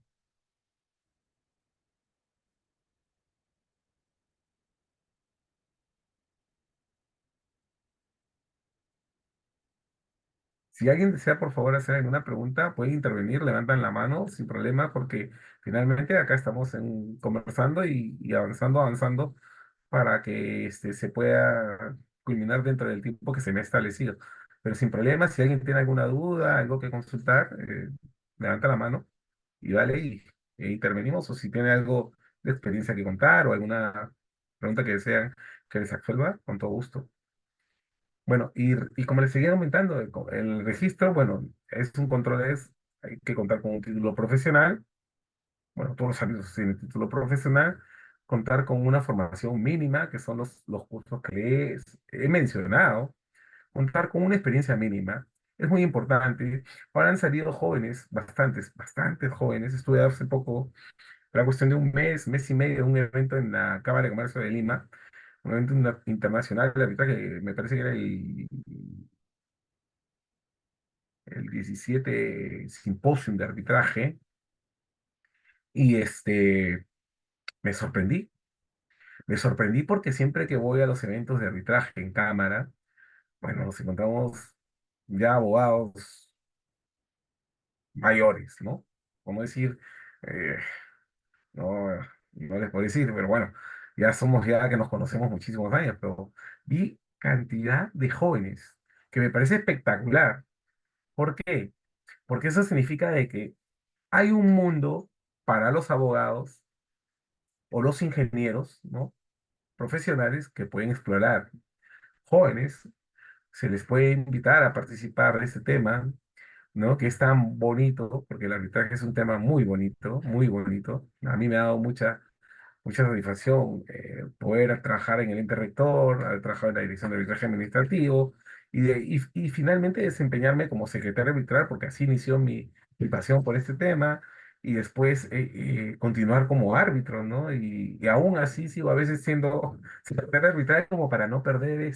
Si alguien desea, por favor, hacer alguna pregunta, puede intervenir, levantan la mano sin problema, porque finalmente acá estamos conversando y avanzando para que se pueda culminar dentro del tiempo que se me ha establecido. Pero sin problema, si alguien tiene alguna duda, algo que consultar, levanta la mano y vale, e intervenimos. O si tiene algo de experiencia que contar o alguna pregunta que desean que les absuelva, con todo gusto. Bueno, y como les seguía comentando, el registro, bueno, es un control, hay que contar con un título profesional, bueno, todos los ámbitos tienen título profesional, contar con una formación mínima, que son los cursos que les he mencionado, contar con una experiencia mínima, es muy importante. Ahora han salido jóvenes, bastantes jóvenes, estuve hace poco, la cuestión de un mes y medio, un evento en la Cámara de Comercio de Lima, un evento internacional de arbitraje, me parece que era el 17 Simposium de Arbitraje, y me sorprendí. Me sorprendí porque siempre que voy a los eventos de arbitraje en cámara, bueno, nos encontramos ya abogados mayores, ¿no? Como decir, eh, no, no les puedo decir, pero bueno, ya somos ya que nos conocemos muchísimos años, pero vi cantidad de jóvenes que me parece espectacular. ¿Por qué? Porque eso significa de que hay un mundo para los abogados o los ingenieros, ¿no? Profesionales que pueden explorar. Jóvenes, se les puede invitar a participar de este tema, ¿no? Que es tan bonito, porque el arbitraje es un tema muy bonito, muy bonito. A mí me ha dado mucha satisfacción poder trabajar en el ente rector, haber trabajado en la dirección de arbitraje administrativo y finalmente desempeñarme como secretario arbitral, porque así inició mi pasión por este tema, y después continuar como árbitro, ¿no? Y aún así sigo a veces siendo secretario arbitral como para no perder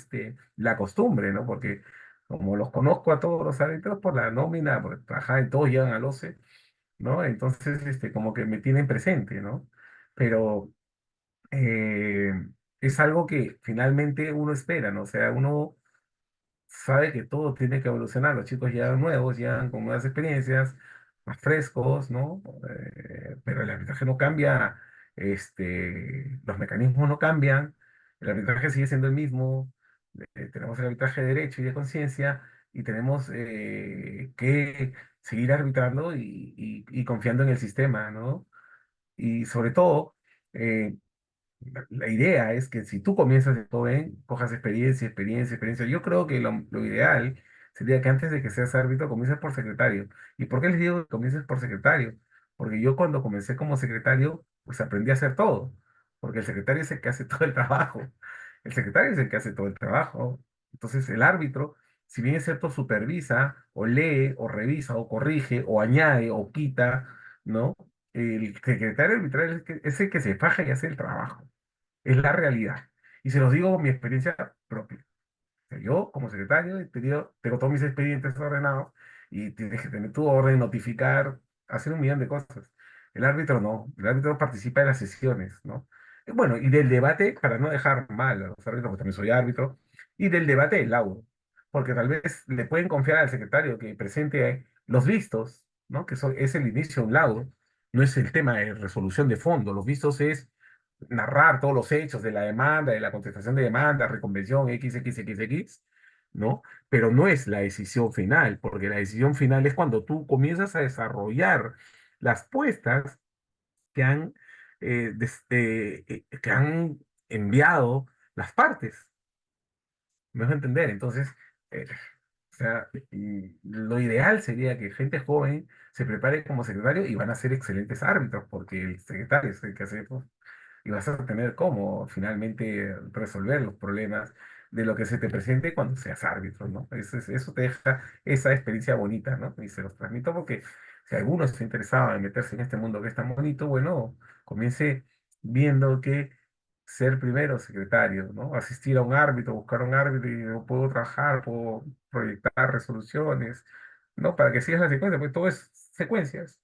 la costumbre, ¿no? Porque como los conozco a todos los árbitros por la nómina, porque trabajan, todos llegan al OCE, ¿no? Entonces, como que me tienen presente, ¿no? Pero eh, es algo que finalmente uno espera, ¿no? O sea, uno sabe que todo tiene que evolucionar, los chicos llegan nuevos, llegan con nuevas experiencias, más frescos, ¿no? Pero el arbitraje no cambia, los mecanismos no cambian, el arbitraje sigue siendo el mismo, tenemos el arbitraje de derecho y de conciencia, y tenemos que seguir arbitrando y confiando en el sistema, ¿no? Y sobre todo, eh, la idea es que si tú comienzas de joven, cojas experiencia. Yo creo que lo ideal sería que antes de que seas árbitro comiences por secretario. ¿Y por qué les digo que comiences por secretario? Porque yo cuando comencé como secretario, pues aprendí a hacer todo. Porque el secretario es el que hace todo el trabajo. El secretario es el que hace todo el trabajo. Entonces el árbitro, si bien es cierto, supervisa o lee o revisa o corrige o añade o quita, ¿no? el secretario arbitral es el que se faja y hace el trabajo. Es la realidad. Y se los digo con mi experiencia propia. Sea, yo, como secretario, tengo todos mis expedientes ordenados y tienes que tener tu orden, notificar, hacer un millón de cosas. El árbitro no, el árbitro participa en las sesiones, ¿no? Y bueno, y del debate, para no dejar mal a los árbitros, porque también soy árbitro, y del debate del laudo, porque tal vez le pueden confiar al secretario que presente los vistos, ¿no? Es el inicio de un laudo, no es el tema de resolución de fondo, los vistos es narrar todos los hechos de la demanda, de la contestación de demanda, reconvención XXXX, ¿no? Pero no es la decisión final, porque la decisión final es cuando tú comienzas a desarrollar las puestas que que han enviado las partes. ¿Me dejo entender? Entonces, eh, o sea, lo ideal sería que gente joven se prepare como secretario y van a ser excelentes árbitros, porque el secretario es el que hace, pues, y vas a tener cómo finalmente resolver los problemas de lo que se te presente cuando seas árbitro, ¿no? Eso te deja esa experiencia bonita, ¿no? Y se los transmito porque si alguno está interesado en meterse en este mundo que es tan bonito, bueno, comience viendo que ser primero secretario, ¿no? Asistir a un árbitro, buscar un árbitro y yo puedo trabajar, puedo proyectar resoluciones, ¿no? Para que sigas la secuencia, pues todo es secuencias,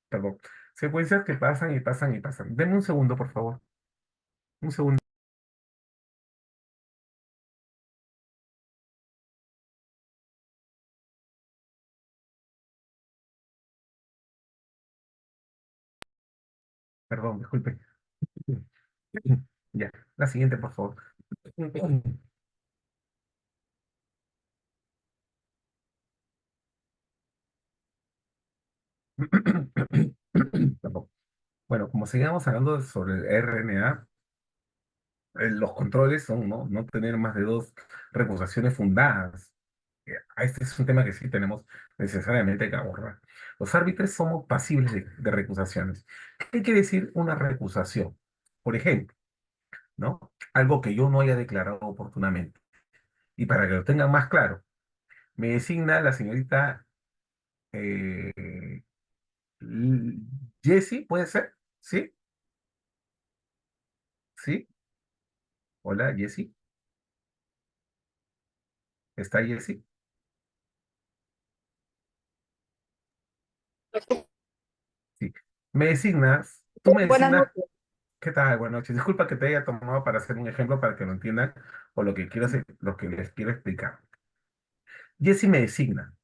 perdón, secuencias que pasan y pasan y pasan. Deme un segundo, por favor. Un segundo, perdón, disculpe. Ya, la siguiente, por favor. Perdón. Bueno, como seguíamos hablando sobre el RNA, los controles son no tener más de dos recusaciones fundadas. Este es un tema que sí tenemos necesariamente que abordar. Los árbitros somos pasibles de recusaciones. ¿Qué quiere decir una recusación? Por ejemplo, ¿no? Algo que yo no haya declarado oportunamente. Y para que lo tengan más claro, me designa la señorita eh, Jessie, ¿puede ser? ¿Sí? ¿Sí? Hola, Jessie. ¿Está Jessie? Sí. Me designas, tú me Buenas designas, noches. ¿qué tal? Buenas noches. Disculpa que te haya tomado para hacer un ejemplo para que lo entiendan o lo que quiero hacer, lo que les quiero explicar. Jessie me designa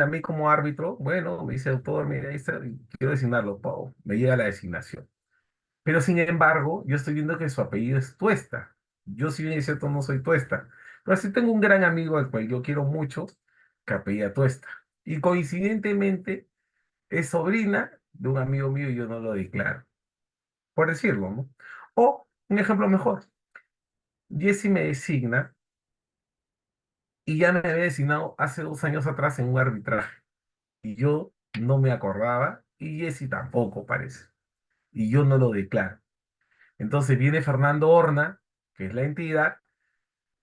a mí como árbitro. Bueno, me dice autor, mira, ahí está, y quiero designarlo, Pau. Me llega la designación. Pero sin embargo, yo estoy viendo que su apellido es Tuesta. Yo, si bien es cierto, no soy Tuesta. Pero sí tengo un gran amigo al cual yo quiero mucho, que apellida Tuesta. Y coincidentemente es sobrina de un amigo mío y yo no lo declaro, por decirlo, ¿no? O, un ejemplo mejor, Jesse me designa y ya me había designado hace 2 años atrás en un arbitraje. Y yo no me acordaba y Jesse tampoco parece. Y yo no lo declaro. Entonces viene Fernando Horna, que es la entidad,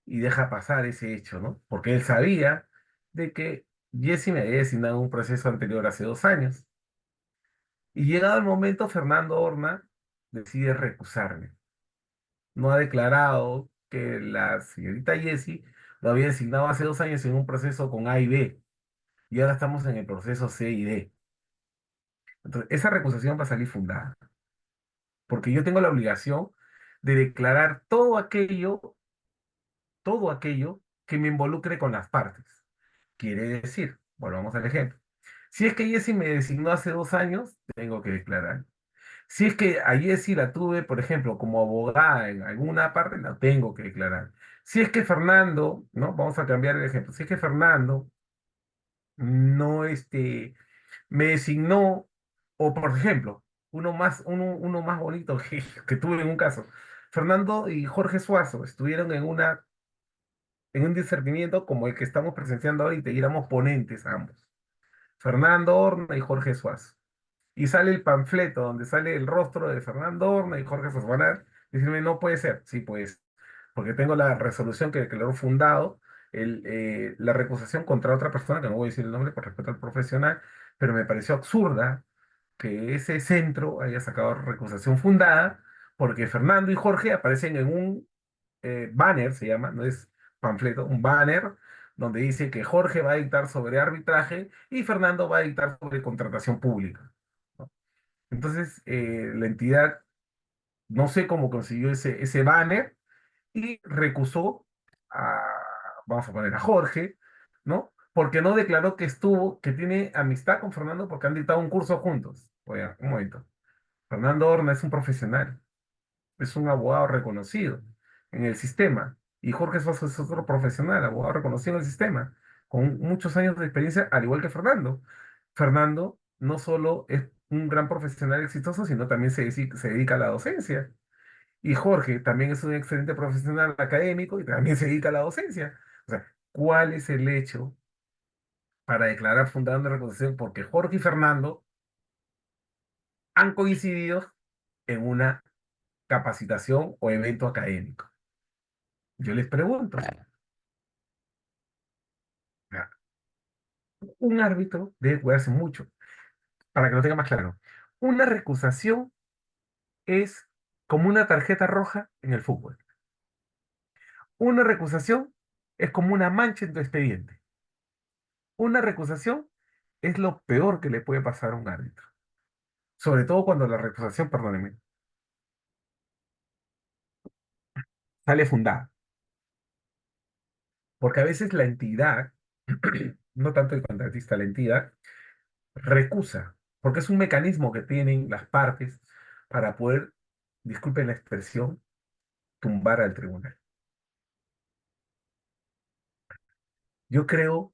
y deja pasar ese hecho, ¿no? Porque él sabía de que Jesse me había designado un proceso anterior hace 2 años. Y llegado el momento, Fernando Horna decide recusarme. No ha declarado que la señorita Jessie lo había designado hace 2 años en un proceso con A y B. Y ahora estamos en el proceso C y D. Entonces, esa recusación va a salir fundada. Porque yo tengo la obligación de declarar todo aquello que me involucre con las partes. Quiere decir, volvamos al ejemplo. Si es que Jessie me designó hace 2 años, tengo que declarar. Si es que a Jessie la tuve, por ejemplo, como abogada en alguna parte, la tengo que declarar. Si es que Fernando, ¿no? Vamos a cambiar el ejemplo. Si es que Fernando no me designó, o por ejemplo, uno más bonito que tuve en un caso. Fernando y Jorge Suazo estuvieron en un discernimiento como el que estamos presenciando ahorita y éramos ponentes ambos. Fernando Horna y Jorge Suazo. Y sale el panfleto donde sale el rostro de Fernando Horna y Jorge Suazo. Van a decirme, no puede ser. Sí, pues, porque tengo la resolución que declaró fundado la recusación contra otra persona, que no voy a decir el nombre por respeto al profesional, pero me pareció absurda que ese centro haya sacado recusación fundada porque Fernando y Jorge aparecen en un banner, se llama, no es panfleto, un banner donde dice que Jorge va a dictar sobre arbitraje y Fernando va a dictar sobre contratación pública, ¿no? Entonces, la entidad, no sé cómo consiguió ese banner y recusó a, vamos a poner a Jorge, ¿no? Porque no declaró que que tiene amistad con Fernando porque han dictado un curso juntos. Oiga, un momento. Fernando Horna es un profesional, es un abogado reconocido en el sistema. Y Jorge Sosa es otro profesional, abogado reconocido en el sistema, con muchos años de experiencia, al igual que Fernando. Fernando no solo es un gran profesional exitoso, sino también se dedica a la docencia. Y Jorge también es un excelente profesional académico y también se dedica a la docencia. O sea, ¿cuál es el hecho para declarar fundada una recusación? Porque Jorge y Fernando han coincidido en una capacitación o evento académico. Yo les pregunto, ya, un árbitro debe cuidarse mucho, para que lo tenga más claro. Una recusación es como una tarjeta roja en el fútbol. Una recusación es como una mancha en tu expediente. Una recusación es lo peor que le puede pasar a un árbitro. Sobre todo cuando la recusación, perdóneme, sale fundada. Porque a veces la entidad, no tanto el contratista, la entidad, recusa, porque es un mecanismo que tienen las partes para poder, disculpen la expresión, tumbar al tribunal. Yo creo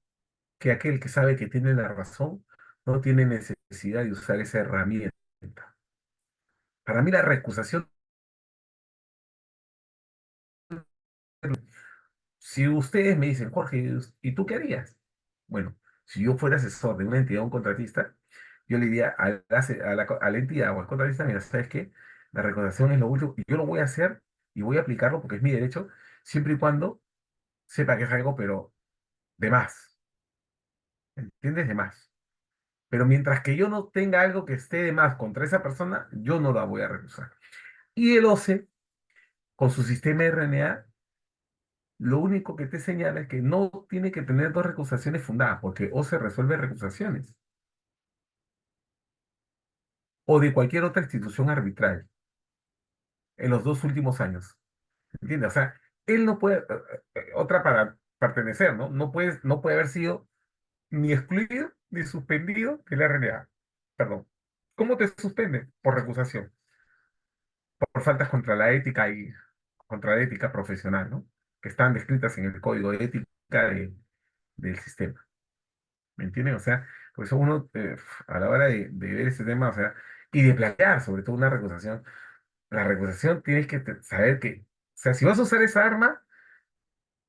que aquel que sabe que tiene la razón no tiene necesidad de usar esa herramienta. Para mí la recusación, si ustedes me dicen, Jorge, ¿y tú qué harías? Bueno, si yo fuera asesor de una entidad o un contratista, yo le diría a la entidad o al contratista, mira, ¿sabes qué? La recusación es lo último, y yo lo voy a hacer y voy a aplicarlo porque es mi derecho, siempre y cuando sepa que es algo, pero de más, ¿entiendes? De más. Pero mientras que yo no tenga algo que esté de más contra esa persona, yo no la voy a recusar. Y el OCE, con su sistema RNA, lo único que te señala es que no tiene que tener dos recusaciones fundadas, porque OCE resuelve recusaciones, o de cualquier otra institución arbitral en los 2 últimos años. ¿Entiendes? O sea, él no puede, otra para pertenecer, ¿no? No puede haber sido ni excluido ni suspendido del RNA. Perdón. ¿Cómo te suspende? Por recusación, por faltas contra la ética y contra la ética profesional, ¿no? Que están descritas en el código de ética del sistema. ¿Me entienden? O sea, por eso uno, a la hora de ver ese tema, o sea, y de plantear sobre todo una recusación, la recusación tienes que saber que, o sea, si vas a usar esa arma,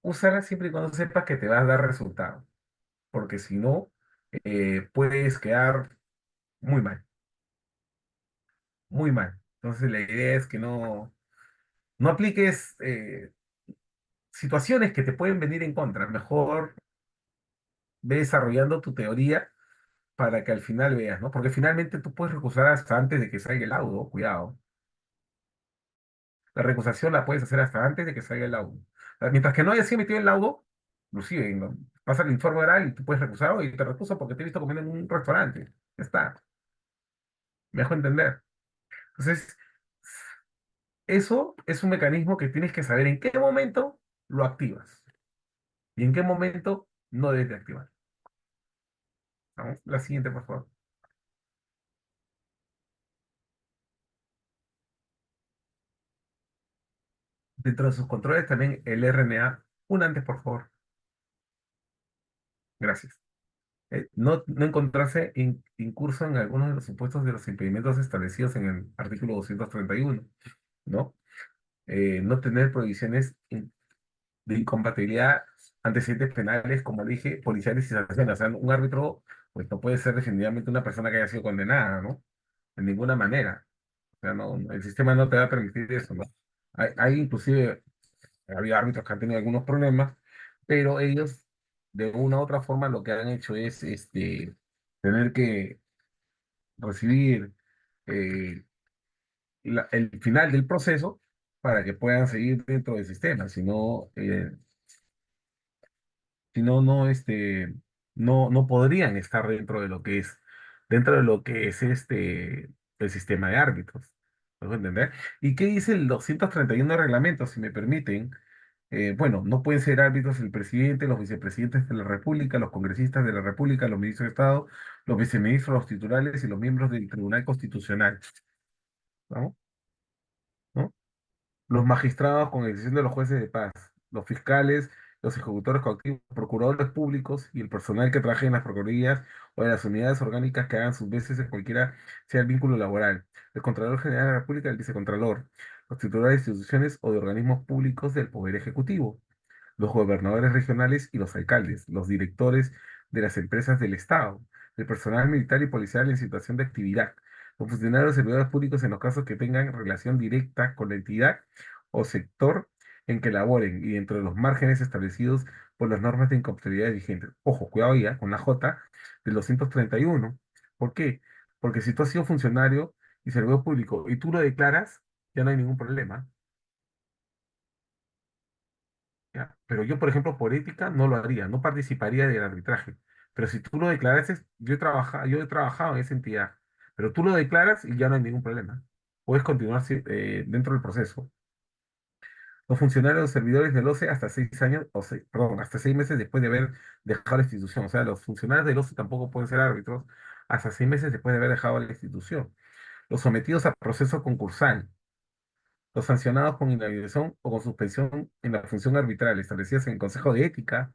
úsala siempre y cuando sepas que te va a dar resultado, porque si no, puedes quedar muy mal, muy mal. Entonces la idea es que no apliques situaciones que te pueden venir en contra. Mejor ve desarrollando tu teoría para que al final veas, ¿no? Porque finalmente tú puedes recusar hasta antes de que salga el laudo, cuidado. La recusación la puedes hacer hasta antes de que salga el laudo. Mientras que no haya sido emitido el laudo, inclusive, ¿no? Pasa el informe oral y tú puedes recusar, y te recuso porque te he visto comiendo en un restaurante. Ya está, me dejo entender. Entonces, eso es un mecanismo que tienes que saber en qué momento lo activas y en qué momento no debes de activar. Vamos, la siguiente, por favor. Dentro de sus controles también el RNA. Un antes, por favor. Gracias. No encontrarse incurso en algunos de los supuestos de los impedimentos establecidos en el artículo 231, ¿no? No tener prohibiciones de incompatibilidad, antecedentes penales, como dije, policiales y sanciones. O sea, un árbitro, pues no puede ser definitivamente una persona que haya sido condenada, ¿no? De ninguna manera. O sea, el sistema no te va a permitir eso, ¿no? Hay inclusive, había árbitros que han tenido algunos problemas, pero ellos, de una u otra forma, lo que han hecho es, tener que recibir eh, el final del proceso para que puedan seguir dentro del sistema, si no, no podrían estar dentro de lo que es el sistema de árbitros. ¿Me puedo entender? ¿Y qué dice el 231 de reglamento, si me permiten? Bueno, no pueden ser árbitros el presidente, los vicepresidentes de la República, los congresistas de la República, los ministros de Estado, los viceministros, los titulares y los miembros del Tribunal Constitucional. ¿No? ¿No? Los magistrados con excepción de los jueces de paz, los fiscales, los ejecutores coactivos, procuradores públicos y el personal que trabaje en las procuradurías o en las unidades orgánicas que hagan sus veces en cualquiera sea el vínculo laboral, el Contralor General de la República y el Vicecontralor, los titulares de instituciones o de organismos públicos del Poder Ejecutivo, los gobernadores regionales y los alcaldes, los directores de las empresas del Estado, el personal militar y policial en situación de actividad, los funcionarios y servidores públicos en los casos que tengan relación directa con la entidad o sector en que laboren y dentro de los márgenes establecidos por las normas de incompatibilidad vigentes. Ojo, cuidado ya con la J del 231. ¿Por qué? Porque si tú has sido funcionario y servidor público y tú lo declaras, ya no hay ningún problema. ¿Ya? Pero yo, por ejemplo, por ética no lo haría, no participaría del arbitraje. Pero si tú lo declarases, yo he trabajado en esa entidad, pero tú lo declaras y ya no hay ningún problema. Puedes continuar dentro del proceso. Los funcionarios o servidores del OCE hasta 6 años, perdón, hasta 6 meses después de haber dejado la institución. O sea, los funcionarios del OCE tampoco pueden ser árbitros hasta 6 meses después de haber dejado la institución. Los sometidos a proceso concursal, los sancionados con inhabilitación o con suspensión en la función arbitral establecidas en el Consejo de Ética,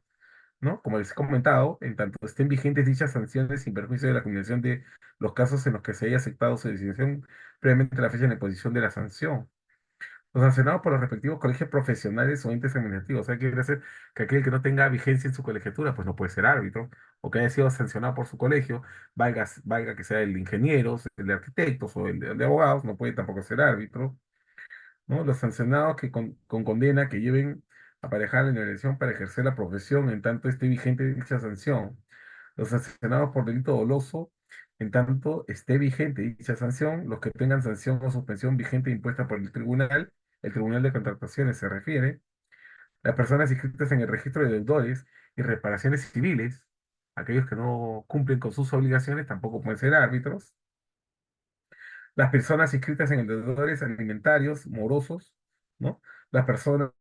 ¿no? Como les he comentado, en tanto estén vigentes dichas sanciones sin perjuicio de la culminación de los casos en los que se haya aceptado su decisión previamente a la fecha de la imposición de la sanción. Los sancionados por los respectivos colegios profesionales o entes administrativos. O sea, quiere decir que aquel que no tenga vigencia en su colegiatura, pues no puede ser árbitro, o que haya sido sancionado por su colegio, valga que sea el de ingenieros, el de arquitectos o el de abogados, no puede tampoco ser árbitro, ¿no? Los sancionados con condena que lleven aparejada la elección para ejercer la profesión en tanto esté vigente dicha sanción. Los sancionados por delito doloso en tanto esté vigente dicha sanción, los que tengan sanción o suspensión vigente impuesta por el Tribunal de Contrataciones se refiere, las personas inscritas en el registro de deudores y reparaciones civiles, aquellos que no cumplen con sus obligaciones tampoco pueden ser árbitros, las personas inscritas en deudores alimentarios, morosos, ¿no? Las personas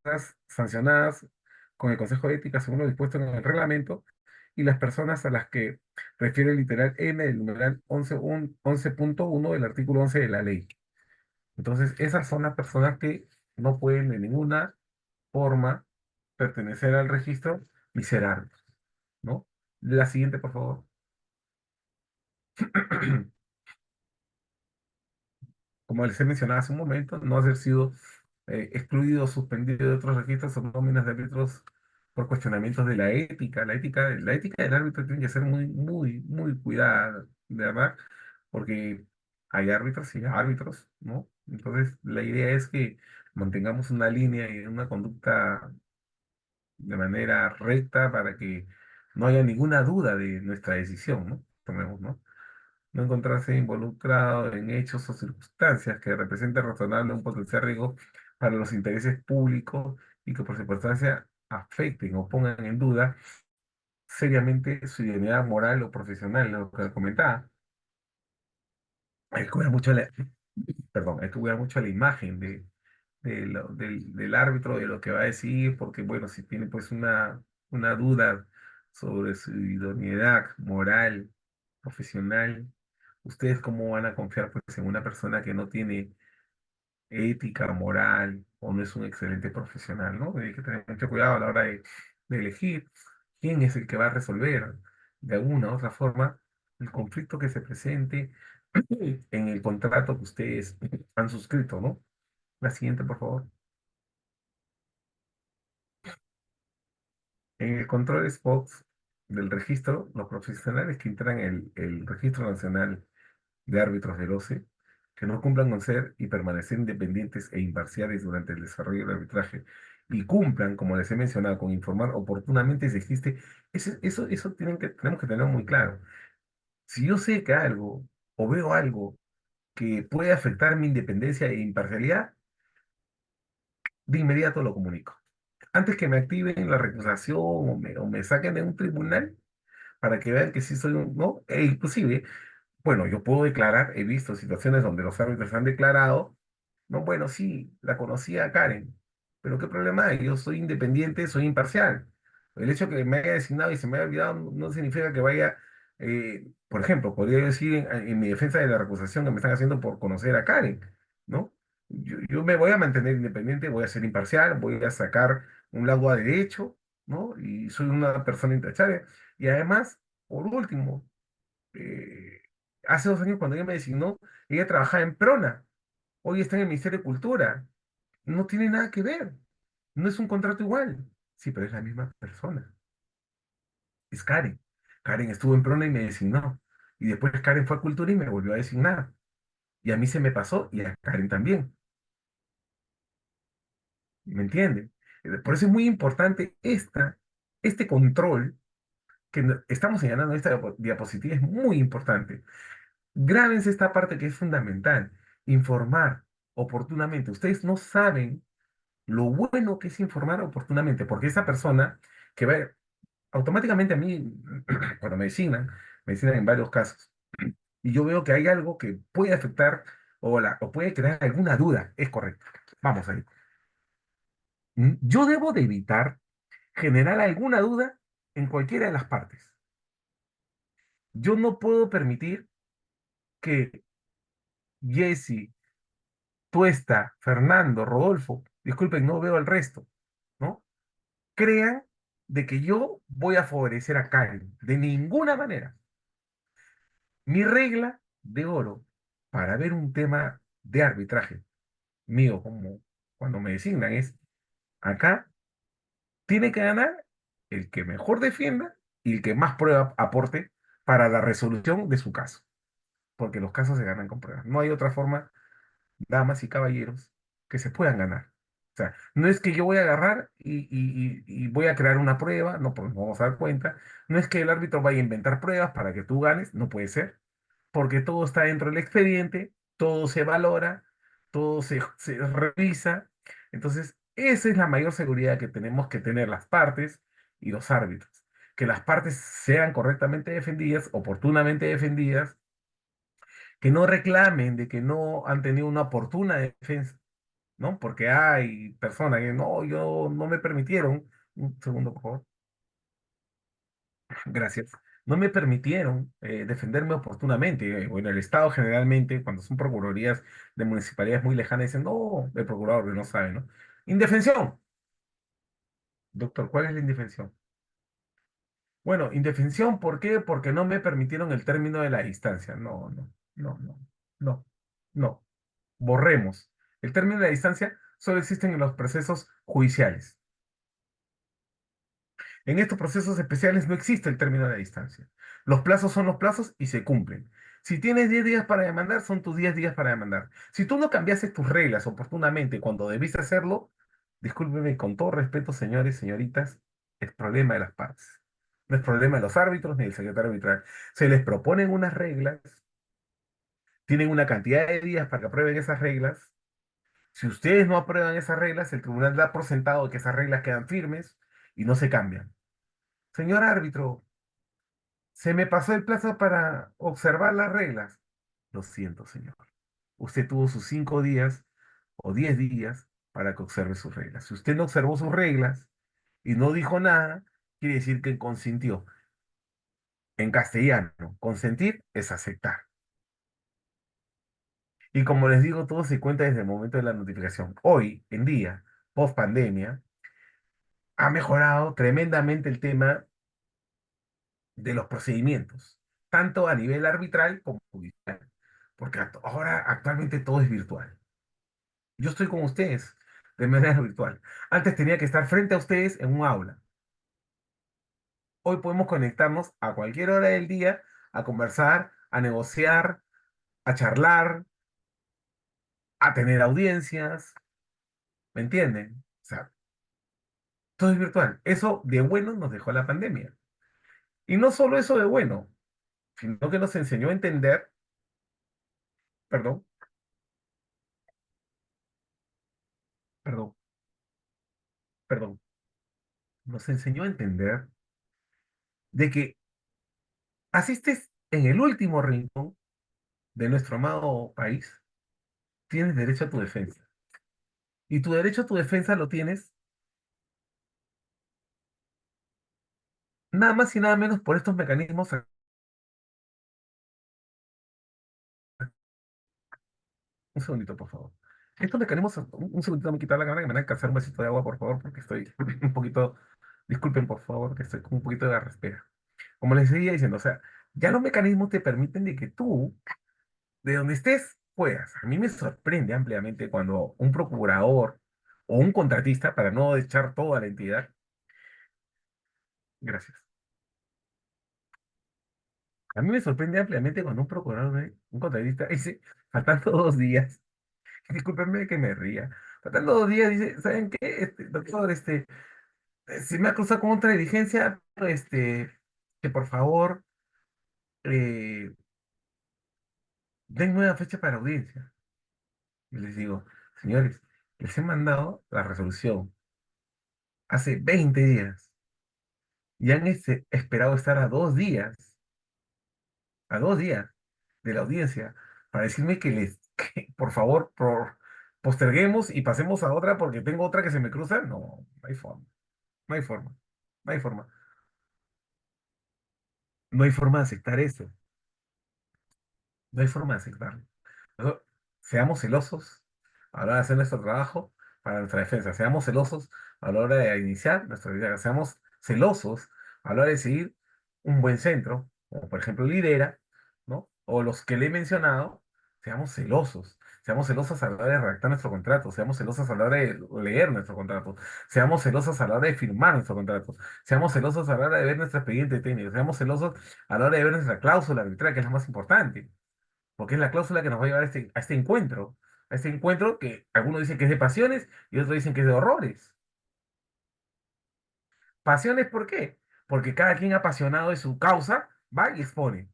sancionadas con el Consejo de Ética según lo dispuesto en el reglamento, y las personas a las que refiere el literal M del numeral 11.1 del artículo 11 de la ley. Entonces, esas son las personas que no pueden de ninguna forma pertenecer al registro ni ser árbitros, ¿no? La siguiente, por favor. Como les he mencionado hace un momento, no haber sido excluido o suspendido de otros registros o nóminas de árbitros por cuestionamientos de la ética. La ética del árbitro tiene que ser muy, muy, muy cuidada, de verdad, porque hay árbitros y árbitros, ¿no? Entonces, la idea es que mantengamos una línea y una conducta de manera recta para que no haya ninguna duda de nuestra decisión, ¿no? Tomemos, ¿no? No encontrarse involucrado en hechos o circunstancias que representen razonable un potencial riesgo para los intereses públicos y que por circunstancia afecten o pongan en duda seriamente su identidad moral o profesional, lo que comentaba. Hay que cuidar mucho perdón, hay que cuidar mucho la imagen del árbitro, de lo que va a decir, porque bueno, si tiene pues una duda sobre su idoneidad moral, profesional, ¿ustedes cómo van a confiar pues en una persona que no tiene ética, moral o no es un excelente profesional, ¿no? Hay que tener mucho cuidado a la hora de elegir quién es el que va a resolver de alguna u otra forma el conflicto que se presente en el contrato que ustedes han suscrito, ¿no? La siguiente, por favor. En el control Xbox del registro, los profesionales que integran el Registro Nacional de Árbitros del OCE, que no cumplan con ser y permanecer independientes e imparciales durante el desarrollo del arbitraje y cumplan, como les he mencionado, con informar oportunamente si existe, tenemos que tenerlo muy claro. Si yo sé que algo o veo algo que puede afectar mi independencia e imparcialidad, de inmediato lo comunico. Antes que me activen la recusación o me saquen de un tribunal para que vean que sí soy un, ¿no? E inclusive, bueno, yo puedo declarar, he visto situaciones donde los árbitros han declarado, no, bueno, sí, la conocía a Karen, pero ¿qué problema hay? Yo soy independiente, soy imparcial. El hecho de que me haya designado y se me haya olvidado no significa que vaya, por ejemplo, podría decir en mi defensa de la recusación que me están haciendo por conocer a Karen, ¿no? Yo me voy a mantener independiente, voy a ser imparcial, voy a sacar un lado a derecho, ¿no? Y soy una persona intachable. Y además, por último, eh, hace 2 años cuando ella me designó, ella trabajaba en Prona, hoy está en el Ministerio de Cultura. No tiene nada que ver, no es un contrato igual. Sí, pero es la misma persona, es Karen. Karen estuvo en Prona y me designó. Y después Karen fue a Cultura y me volvió a designar. Y a mí se me pasó y a Karen también. ¿Me entienden? Por eso es muy importante este control que estamos señalando en esta diapositiva, es muy importante. Grábense esta parte que es fundamental. Informar oportunamente. Ustedes no saben lo bueno que es informar oportunamente, porque esa persona que va automáticamente a mí, cuando me designan en varios casos, y yo veo que hay algo que puede afectar o puede crear alguna duda, es correcto. Vamos ahí. Yo debo de evitar generar alguna duda en cualquiera de las partes. Yo no puedo permitir que Jesse, Tuesta, Fernando, Rodolfo, disculpen, no veo el resto, ¿no? Crean de que yo voy a favorecer a Karen. De ninguna manera. Mi regla de oro para ver un tema de arbitraje mío, como cuando me designan, es acá tiene que ganar el que mejor defienda y el que más prueba aporte para la resolución de su caso, porque los casos se ganan con pruebas. No hay otra forma, damas y caballeros, que se puedan ganar. O sea, no es que yo voy a agarrar y voy a crear una prueba, no, pues nos vamos a dar cuenta. No es que el árbitro vaya a inventar pruebas para que tú ganes, no puede ser, porque todo está dentro del expediente, todo se valora, todo se revisa. Entonces, esa es la mayor seguridad que tenemos que tener las partes y los árbitros. Que las partes sean correctamente defendidas, oportunamente defendidas, que no reclamen de que no han tenido una oportuna defensa, ¿no? Porque hay personas que no, yo no me permitieron, un segundo, por favor, gracias, no me permitieron defenderme oportunamente. Bueno, el Estado generalmente, cuando son procuradurías de municipalidades muy lejanas, dicen, no, el procurador no sabe, ¿no? Indefensión. Doctor, ¿cuál es la indefensión? Bueno, indefensión, ¿por qué? Porque no me permitieron el término de la distancia. No, no, no, no, no, no. Borremos. El término de la distancia solo existe en los procesos judiciales. En estos procesos especiales no existe el término de la distancia. Los plazos son los plazos y se cumplen. Si tienes 10 días para demandar, son tus 10 días para demandar. Si tú no cambiases tus reglas oportunamente cuando debiste hacerlo, discúlpeme con todo respeto, señores, señoritas, es problema de las partes. No es problema de los árbitros ni del secretario arbitral. Se les proponen unas reglas, tienen una cantidad de días para que aprueben esas reglas. Si ustedes no aprueban esas reglas, el tribunal da por sentado que esas reglas quedan firmes y no se cambian. Señor árbitro, se me pasó el plazo para observar las reglas. Lo siento, señor. Usted tuvo sus 5 días o 10 días para que observe sus reglas. Si usted no observó sus reglas y no dijo nada, quiere decir que consintió. En castellano, consentir es aceptar. Y como les digo, todo se cuenta desde el momento de la notificación. Hoy en día, post pandemia, ha mejorado tremendamente el tema de los procedimientos, tanto a nivel arbitral como judicial, porque ahora actualmente todo es virtual. Yo estoy con ustedes de manera virtual. Antes tenía que estar frente a ustedes en un aula. Hoy podemos conectarnos a cualquier hora del día a conversar, a negociar, a charlar, a tener audiencias, ¿me entienden? O sea, todo es virtual. Eso de bueno nos dejó la pandemia. Y no solo eso de bueno. sino que nos enseñó a entender, perdón, perdón, perdón, nos enseñó a entender de que asistes en el último rincón de nuestro amado país, tienes derecho a tu defensa. Y tu derecho a tu defensa lo tienes nada más y nada menos por estos mecanismos. Un segundito, por favor. Estos mecanismos, un segundito, me quitar la cámara que me van a alcanzar un vasito de agua, por favor, porque estoy un poquito, disculpen, por favor, que estoy con un poquito de la respira. Como les seguía diciendo, o sea, ya los mecanismos te permiten de que tú, de donde estés, puedas. A mí me sorprende ampliamente cuando un procurador o un contratista, para no echar toda la entidad, gracias. A mí me sorprende ampliamente cuando un procurador, un contratista, dice, faltando 2 días, discúlpenme que me ría, faltando 2 días, dice, ¿saben qué? Doctor, si me ha cruzado con otra diligencia, que por favor eh, den nueva fecha para audiencia. Y les digo, señores, les he mandado la resolución hace 20 días y han esperado estar a 2 días de la audiencia para decirme que por favor, posterguemos y pasemos a otra porque tengo otra que se me cruza. No, no hay forma, no hay forma, no hay forma, no hay forma de aceptar eso, no hay forma de aceptarlo. Nosotros seamos celosos a la hora de hacer nuestro trabajo para nuestra defensa. Seamos celosos a la hora de iniciar nuestra vida. Seamos celosos a la hora de seguir un buen centro, como por ejemplo Lidera, ¿no? O los que le he mencionado. Seamos celosos. Seamos celosos a la hora de redactar nuestro contrato. Seamos celosos a la hora de leer nuestro contrato. Seamos celosos a la hora de firmar nuestro contrato. Seamos celosos a la hora de ver nuestro expediente técnico. Seamos celosos a la hora de ver nuestra cláusula arbitral, que es la más importante porque es la cláusula que nos va a llevar a este encuentro que algunos dicen que es de pasiones y otros dicen que es de horrores. Pasiones, ¿por qué? Porque cada quien apasionado de su causa va y expone.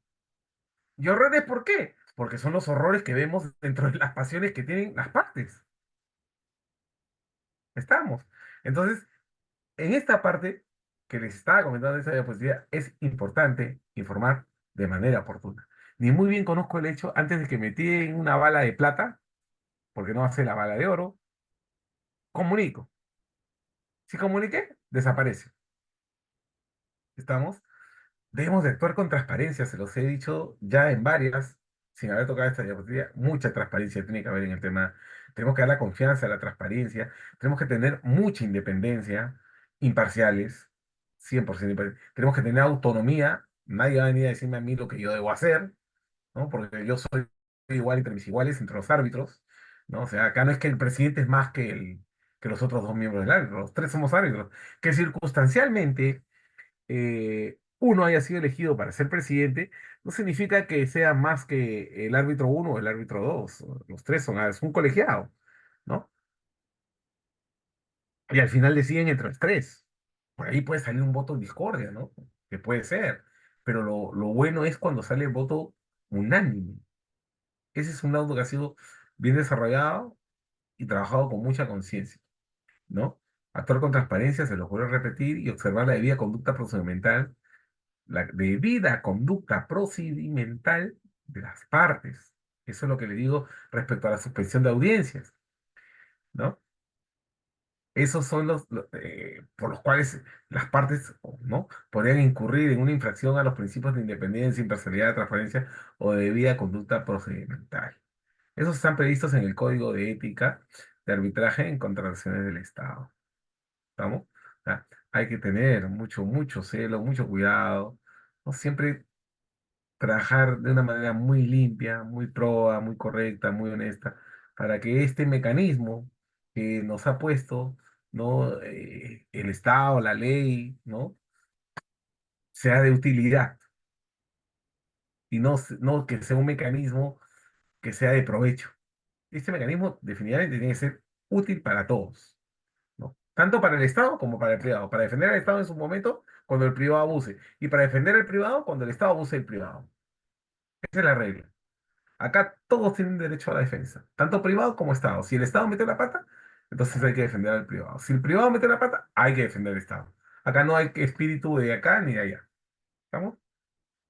¿Y horrores por qué? Porque son los horrores que vemos dentro de las pasiones que tienen las partes. Estamos. Entonces, en esta parte que les estaba comentando de esta diapositiva, es importante informar de manera oportuna. Ni muy bien conozco el hecho, antes de que me tiren una bala de plata, porque no va a ser la bala de oro, comunico. Si comuniqué, desaparece. ¿Estamos? Debemos de actuar con transparencia, se los he dicho ya en varias, sin haber tocado esta diapositiva, mucha transparencia tiene que haber en el tema. Tenemos que dar la confianza a la transparencia, tenemos que tener mucha independencia, imparciales, 100% imparciales. Tenemos que tener autonomía, nadie va a venir a decirme a mí lo que yo debo hacer, ¿no? Porque yo soy igual entre mis iguales, entre los árbitros, ¿no? O sea, acá no es que el presidente es más que los otros dos miembros del árbitro, los tres somos árbitros, que circunstancialmente uno haya sido elegido para ser presidente, no significa que sea más que el árbitro uno o el árbitro dos, los tres son, es un colegiado, ¿no? Y al final deciden entre los tres. Por ahí puede salir un voto en discordia, ¿no? Que puede ser, pero lo bueno es cuando sale el voto unánime. Ese es un lado que ha sido bien desarrollado y trabajado con mucha conciencia, ¿no? Actuar con transparencia, se lo vuelvo a repetir, y observar la debida conducta procedimental, la debida conducta procedimental de las partes. Eso es lo que le digo respecto a la suspensión de audiencias, ¿no? Esos son por los cuales las partes, ¿no? Podrían incurrir en una infracción a los principios de independencia, imparcialidad, transparencia o de debida conducta procedimental. Esos están previstos en el Código de Ética de Arbitraje en Contrataciones del Estado. ¿Estamos? O sea, hay que tener mucho, mucho celo, mucho cuidado, ¿no? Siempre trabajar de una manera muy limpia, muy proba, muy correcta, muy honesta, para que este mecanismo que nos ha puesto, ¿no? El Estado, la ley, ¿no? Sea de utilidad y no que sea un mecanismo que sea de provecho. Este mecanismo definitivamente tiene que ser útil para todos, ¿no? Tanto para el Estado como para el privado. Para defender al Estado en su momento cuando el privado abuse y para defender al privado cuando el Estado abuse del privado. Esa es la regla. Acá todos tienen derecho a la defensa, tanto privado como Estado. Si el Estado mete la pata, entonces hay que defender al privado. Si el privado mete la pata, hay que defender al Estado. Acá no hay espíritu de acá ni de allá. ¿Estamos?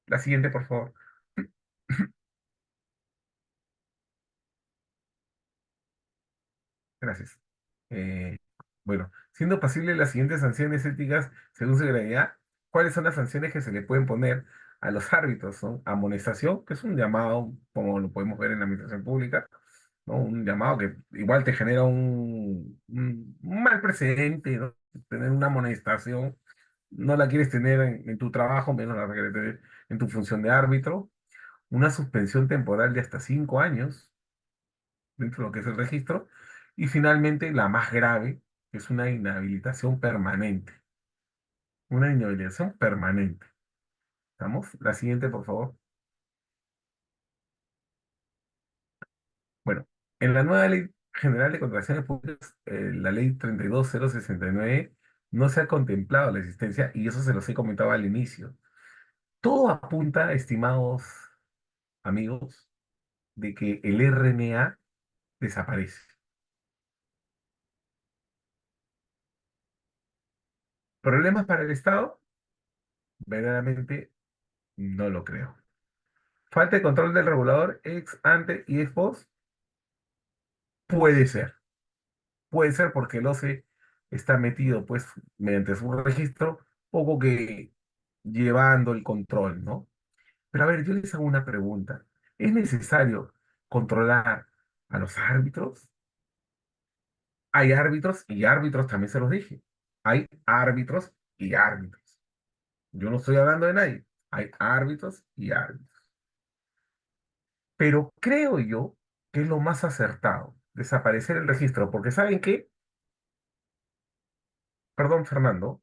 La siguiente, por favor. Gracias. Eh, bueno, siendo pasible las siguientes sanciones éticas según su gravedad, ¿cuáles son las sanciones que se le pueden poner a los árbitros? Son amonestación, que es un llamado, como lo podemos ver en la administración pública, ¿no? Un llamado que igual te genera un mal precedente, ¿no? Tener una amonestación, no la quieres tener en tu trabajo, menos la quieres tener en tu función de árbitro. Una suspensión temporal de hasta 5 años dentro de lo que es el registro. Y finalmente, la más grave, que es una inhabilitación permanente. Una inhabilitación permanente. ¿Estamos? La siguiente, por favor. Bueno, en la nueva Ley General de Contrataciones Públicas, la Ley 32069, no se ha contemplado la existencia, y eso se los he comentado al inicio. Todo apunta, estimados amigos, de que el RNA desaparece. ¿Problemas para el Estado? Verdaderamente no lo creo. Falta de control del regulador ex ante y ex post. Puede ser. Puede ser porque el OCE está metido, pues, mediante su registro, poco que llevando el control, ¿no? Pero a ver, yo les hago una pregunta. ¿Es necesario controlar a los árbitros? Hay árbitros y árbitros, también se los dije. Hay árbitros y árbitros. Yo no estoy hablando de nadie. Hay árbitros y árbitros. Pero creo yo que es lo más acertado, desaparecer el registro, porque ¿saben qué? Perdón, Fernando.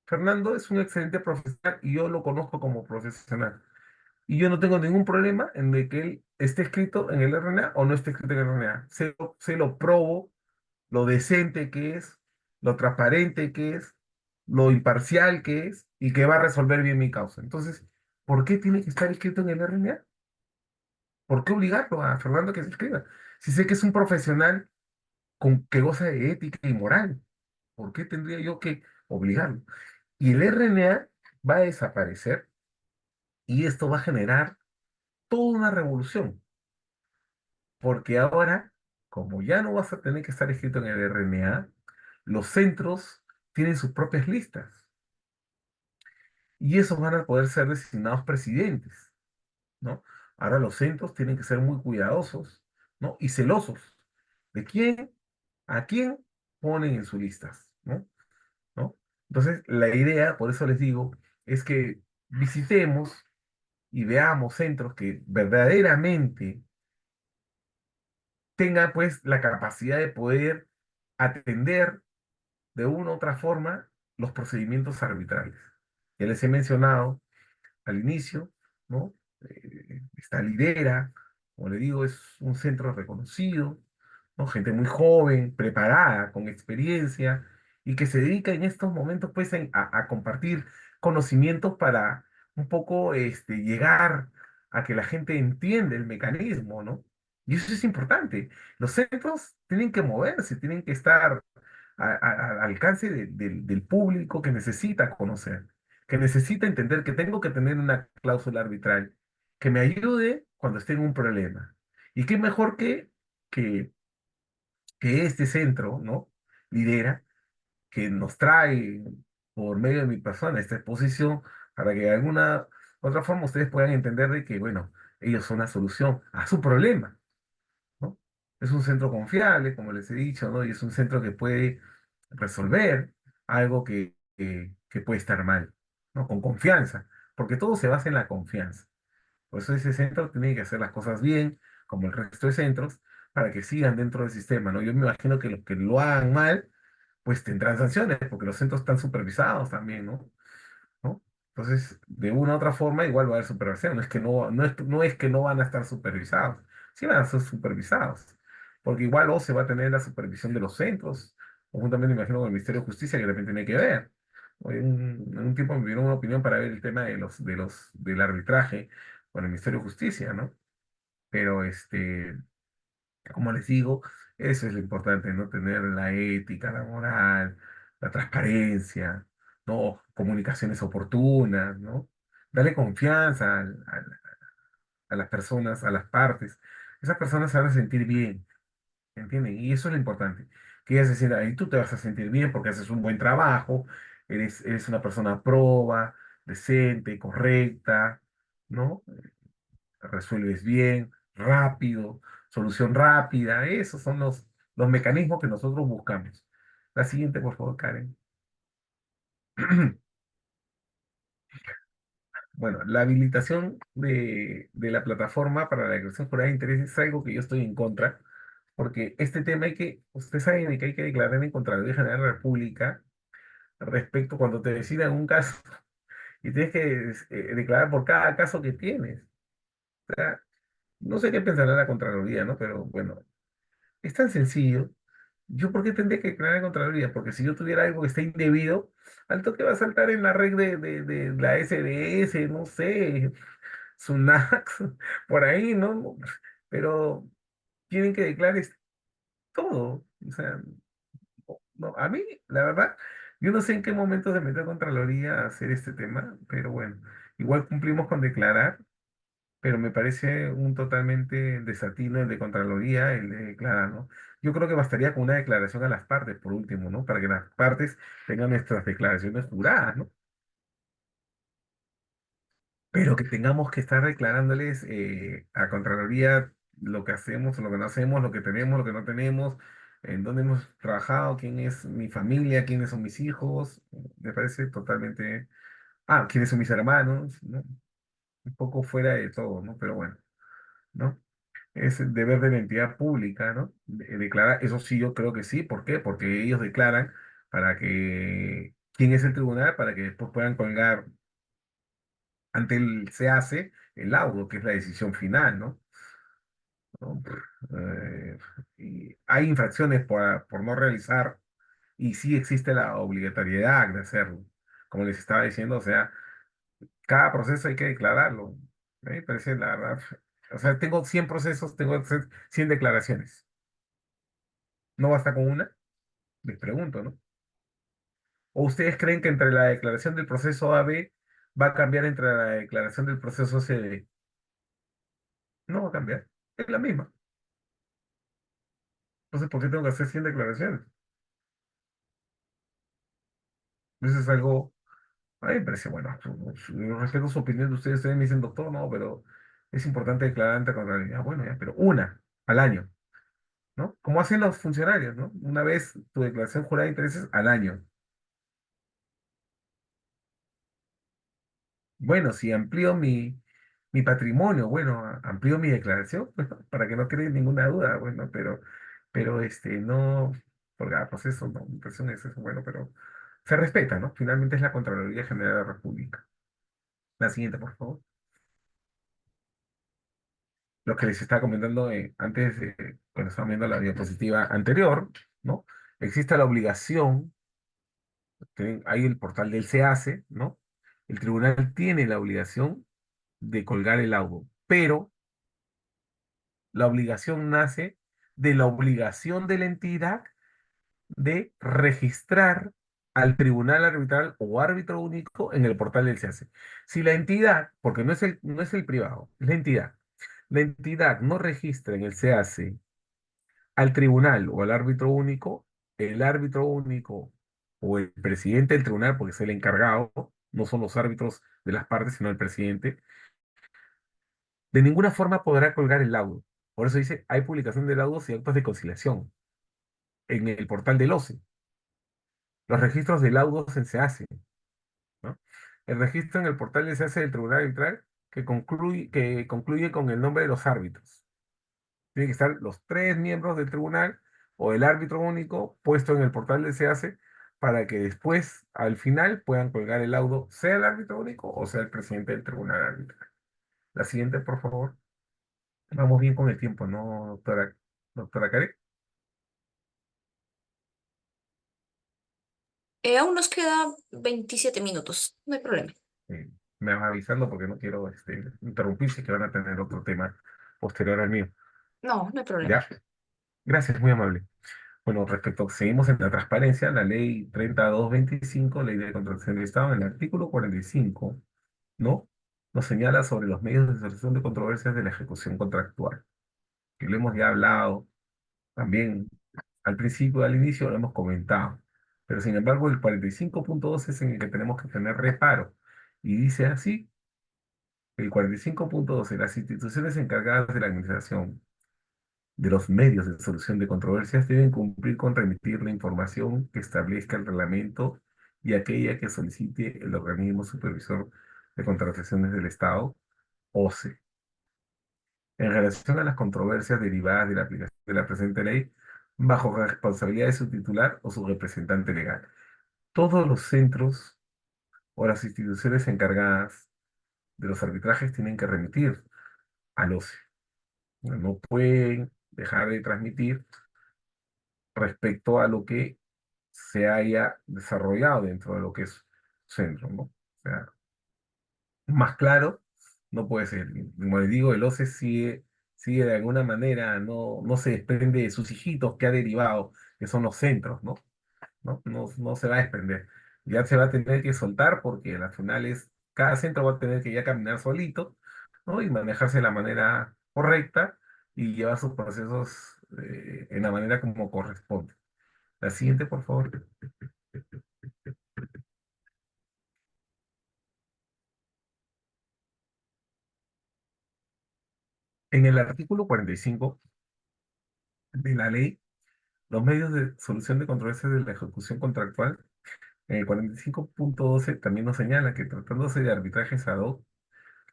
Fernando es un excelente profesional y yo lo conozco como profesional. Y yo no tengo ningún problema en de que él esté escrito en el RNA o no esté escrito en el RNA. Se lo probo, lo decente que es, lo transparente que es, lo imparcial que es y que va a resolver bien mi causa. Entonces, ¿por qué tiene que estar escrito en el RNA? ¿Por qué obligarlo a Fernando a que se escriba? Si sé que es un profesional que goza de ética y moral. ¿Por qué tendría yo que obligarlo? Y el RNA va a desaparecer y esto va a generar toda una revolución, porque ahora, como ya no vas a tener que estar escrito en el RNA, los centros tienen sus propias listas y esos van a poder ser designados presidentes, ¿no? Ahora los centros tienen que ser muy cuidadosos, ¿no? Y celosos de quién, a quién ponen en sus listas, ¿no? ¿No? Entonces, la idea, por eso les digo, es que visitemos y veamos centros que verdaderamente tengan pues la capacidad de poder atender de una u otra forma los procedimientos arbitrales. Ya les he mencionado al inicio, ¿no? Está Lidera, como le digo, es un centro reconocido, ¿no? Gente muy joven, preparada, con experiencia, y que se dedica en estos momentos, pues, a compartir conocimientos para un poco llegar a que la gente entienda el mecanismo, ¿no? Y eso es importante. Los centros tienen que moverse, tienen que estar al alcance del público que necesita conocer, que necesita entender que tengo que tener una cláusula arbitral que me ayude cuando esté en un problema. Y qué mejor que, que este centro, ¿no? Lidera, que nos trae por medio de mi persona esta exposición para que de alguna otra forma ustedes puedan entender de que, bueno, ellos son la solución a su problema, ¿no? Es un centro confiable, como les he dicho, ¿no? Y es un centro que puede resolver algo que puede estar mal, ¿no? Con confianza, porque todo se basa en la confianza. Por eso ese centro tiene que hacer las cosas bien, como el resto de centros, para que sigan dentro del sistema, ¿no? Yo me imagino que los que lo hagan mal, pues tendrán sanciones, porque los centros están supervisados también, ¿no? Entonces, de una u otra forma, igual va a haber supervisión. No es que no van a estar supervisados, sí van a ser supervisados, porque igual o se va a tener la supervisión de los centros, conjuntamente imagino con el Ministerio de Justicia, que también tiene que ver. En un tiempo me dieron una opinión para ver el tema del arbitraje, o el Ministerio de Justicia, ¿no? Pero como les digo, eso es lo importante, ¿no? Tener la ética, la moral, la transparencia, ¿no? Comunicaciones oportunas, ¿no? Darle confianza a las personas, a las partes. Esas personas se van a sentir bien, ¿entienden? Y eso es lo importante. Que ellas se sientan, ahí tú te vas a sentir bien porque haces un buen trabajo, eres una persona proba, decente, correcta, ¿no? Resuelves bien, rápido, solución rápida. Esos son los mecanismos que nosotros buscamos. La siguiente, por favor, Karen. Bueno, la habilitación de la plataforma para la declaración jurada de interés es algo que yo estoy en contra, porque este tema ustedes saben de que hay que declarar en Contraloría General de la República respecto cuando te decidan un caso y tienes que declarar por cada caso que tienes. O sea, no sé qué pensará la Contraloría, ¿no? Pero bueno, es tan sencillo. ¿Yo por qué tendría que declarar en Contraloría? Porque si yo tuviera algo que está indebido, al toque va a saltar en la red de la SBS, no sé, Sunax, por ahí, ¿no? Pero tienen que declarar todo. O sea, no, a mí, la verdad, yo no sé en qué momento se metió Contraloría a hacer este tema, pero bueno, igual cumplimos con declarar, pero me parece un totalmente desatino el de Contraloría, el de declarar, ¿no? Yo creo que bastaría con una declaración a las partes, por último, ¿no? Para que las partes tengan nuestras declaraciones juradas, ¿no? Pero que tengamos que estar declarándoles a Contraloría lo que hacemos, lo que no hacemos, lo que tenemos, lo que no tenemos, en dónde hemos trabajado, quién es mi familia, quiénes son mis hijos, me parece totalmente... Ah, quiénes son mis hermanos, ¿no? Un poco fuera de todo, ¿no? Pero bueno, ¿no? Es el deber de la entidad pública, ¿no? Declarar, eso sí, yo creo que sí. ¿Por qué? Porque ellos declaran para que, ¿quién es el tribunal? Para que después puedan colgar ante el CAC el laudo, que es la decisión final, ¿no? ¿No? Y hay infracciones por no realizar y sí existe la obligatoriedad de hacerlo. Como les estaba diciendo, o sea, cada proceso hay que declararlo. Me parece la verdad. O sea, tengo 100 procesos, tengo que hacer 100 declaraciones. ¿No basta con una? Les pregunto, ¿no? ¿O ustedes creen que entre la declaración del proceso AB va a cambiar entre la declaración del proceso CD? No va a cambiar. Es la misma. Entonces, ¿por qué tengo que hacer 100 declaraciones? Eso es algo, a mí me parece, bueno, yo respeto su opinión de ustedes me dicen, doctor, no, pero es importante declarar ante Contraloría. Bueno, ya, pero una al año, ¿no? Como hacen los funcionarios, ¿no? Una vez tu declaración jurada de intereses al año. Bueno, si amplío mi patrimonio, bueno, amplío mi declaración, bueno, para que no quede ninguna duda, bueno, pero no, por cada proceso, no, mi impresión es eso, bueno, pero se respeta, ¿no? Finalmente es la Contraloría General de la República. La siguiente, por favor. Lo que les estaba comentando antes, cuando estaba viendo la diapositiva anterior, ¿no? Existe la obligación, hay el portal del SEACE, ¿no? El tribunal tiene la obligación de colgar el laudo, pero la obligación nace de la obligación de la entidad de registrar al tribunal arbitral o árbitro único en el portal del SEACE. Si la entidad, porque no es el privado, es la entidad no registra en el SEACE al tribunal o al árbitro único, el árbitro único o el presidente del tribunal, porque es el encargado, no son los árbitros de las partes, sino el presidente, de ninguna forma podrá colgar el laudo. Por eso dice, hay publicación de laudos y actos de conciliación en el portal del OCE. Los registros de laudos se hacen, ¿no? El registro en el portal se hace del Tribunal Arbitral que concluye con el nombre de los árbitros. Tienen que estar los tres miembros del tribunal o el árbitro único puesto en el portal de SEACE para que después, al final, puedan colgar el laudo, sea el árbitro único o sea el presidente del tribunal arbitral. La siguiente, por favor. Vamos bien con el tiempo, ¿no, doctora Karen? Aún nos queda 27 minutos, no hay problema. Sí. me vas avisando porque no quiero interrumpirse, que van a tener otro tema posterior al mío. No, no hay problema. ¿Ya? Gracias, muy amable. Bueno, seguimos en la transparencia, la ley 3225, ley de contratación del Estado, en el artículo 45, ¿no? Nos señala sobre los medios de solución de controversias de la ejecución contractual, que lo hemos ya hablado también al principio, al inicio, lo hemos comentado. Pero sin embargo, el 45.2 es en el que tenemos que tener reparo. Y dice así, el 45.12, las instituciones encargadas de la administración de los medios de solución de controversias deben cumplir con remitir la información que establezca el reglamento y aquella que solicite el organismo supervisor de contrataciones del Estado, OCE, en relación a las controversias derivadas de la aplicación de la presente ley, bajo la responsabilidad de su titular o su representante legal. Todos los centros o las instituciones encargadas de los arbitrajes tienen que remitir al OCE. No pueden dejar de transmitir respecto a lo que se haya desarrollado dentro de lo que es centro, ¿no? O sea, más claro no puede ser. Como les digo, el OCE sigue de alguna manera, no se desprende de sus hijitos que ha derivado, que son los centros, ¿no? No se va a desprender. Ya se va a tener que soltar porque al final cada centro va a tener que ya caminar solito, ¿no? Y manejarse de la manera correcta y llevar sus procesos en la manera como corresponde. La siguiente, por favor. En el artículo 45 de la ley, los medios de solución de controversias de la ejecución contractual, en el 45.12 también nos señala que tratándose de arbitrajes ad hoc,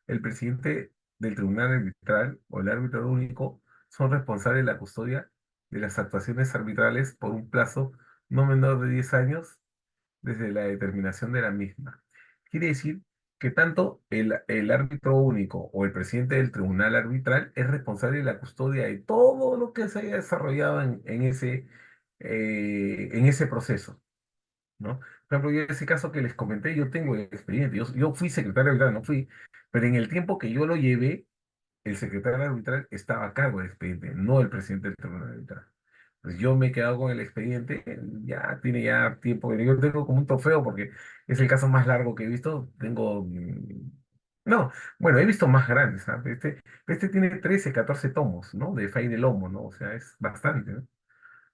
el presidente del tribunal arbitral o el árbitro único son responsables de la custodia de las actuaciones arbitrales por un plazo no menor de 10 años desde la determinación de la misma. Quiere decir que tanto el árbitro único o el presidente del tribunal arbitral es responsable de la custodia de todo lo que se haya desarrollado en ese proceso, ¿no? Por ejemplo, yo en ese caso que les comenté, yo tengo el expediente, yo fui secretario arbitral, no fui, pero en el tiempo que yo lo llevé, el secretario arbitral estaba a cargo del expediente, no el presidente del tribunal arbitral. Pues yo me he quedado con el expediente, ya tiene ya tiempo, yo tengo como un trofeo porque es el caso más largo que he visto, no, bueno, he visto más grandes, ¿sabes? Este tiene 13 14 tomos, ¿no? De Fay de Lomo, ¿no? O sea, es bastante, ¿no?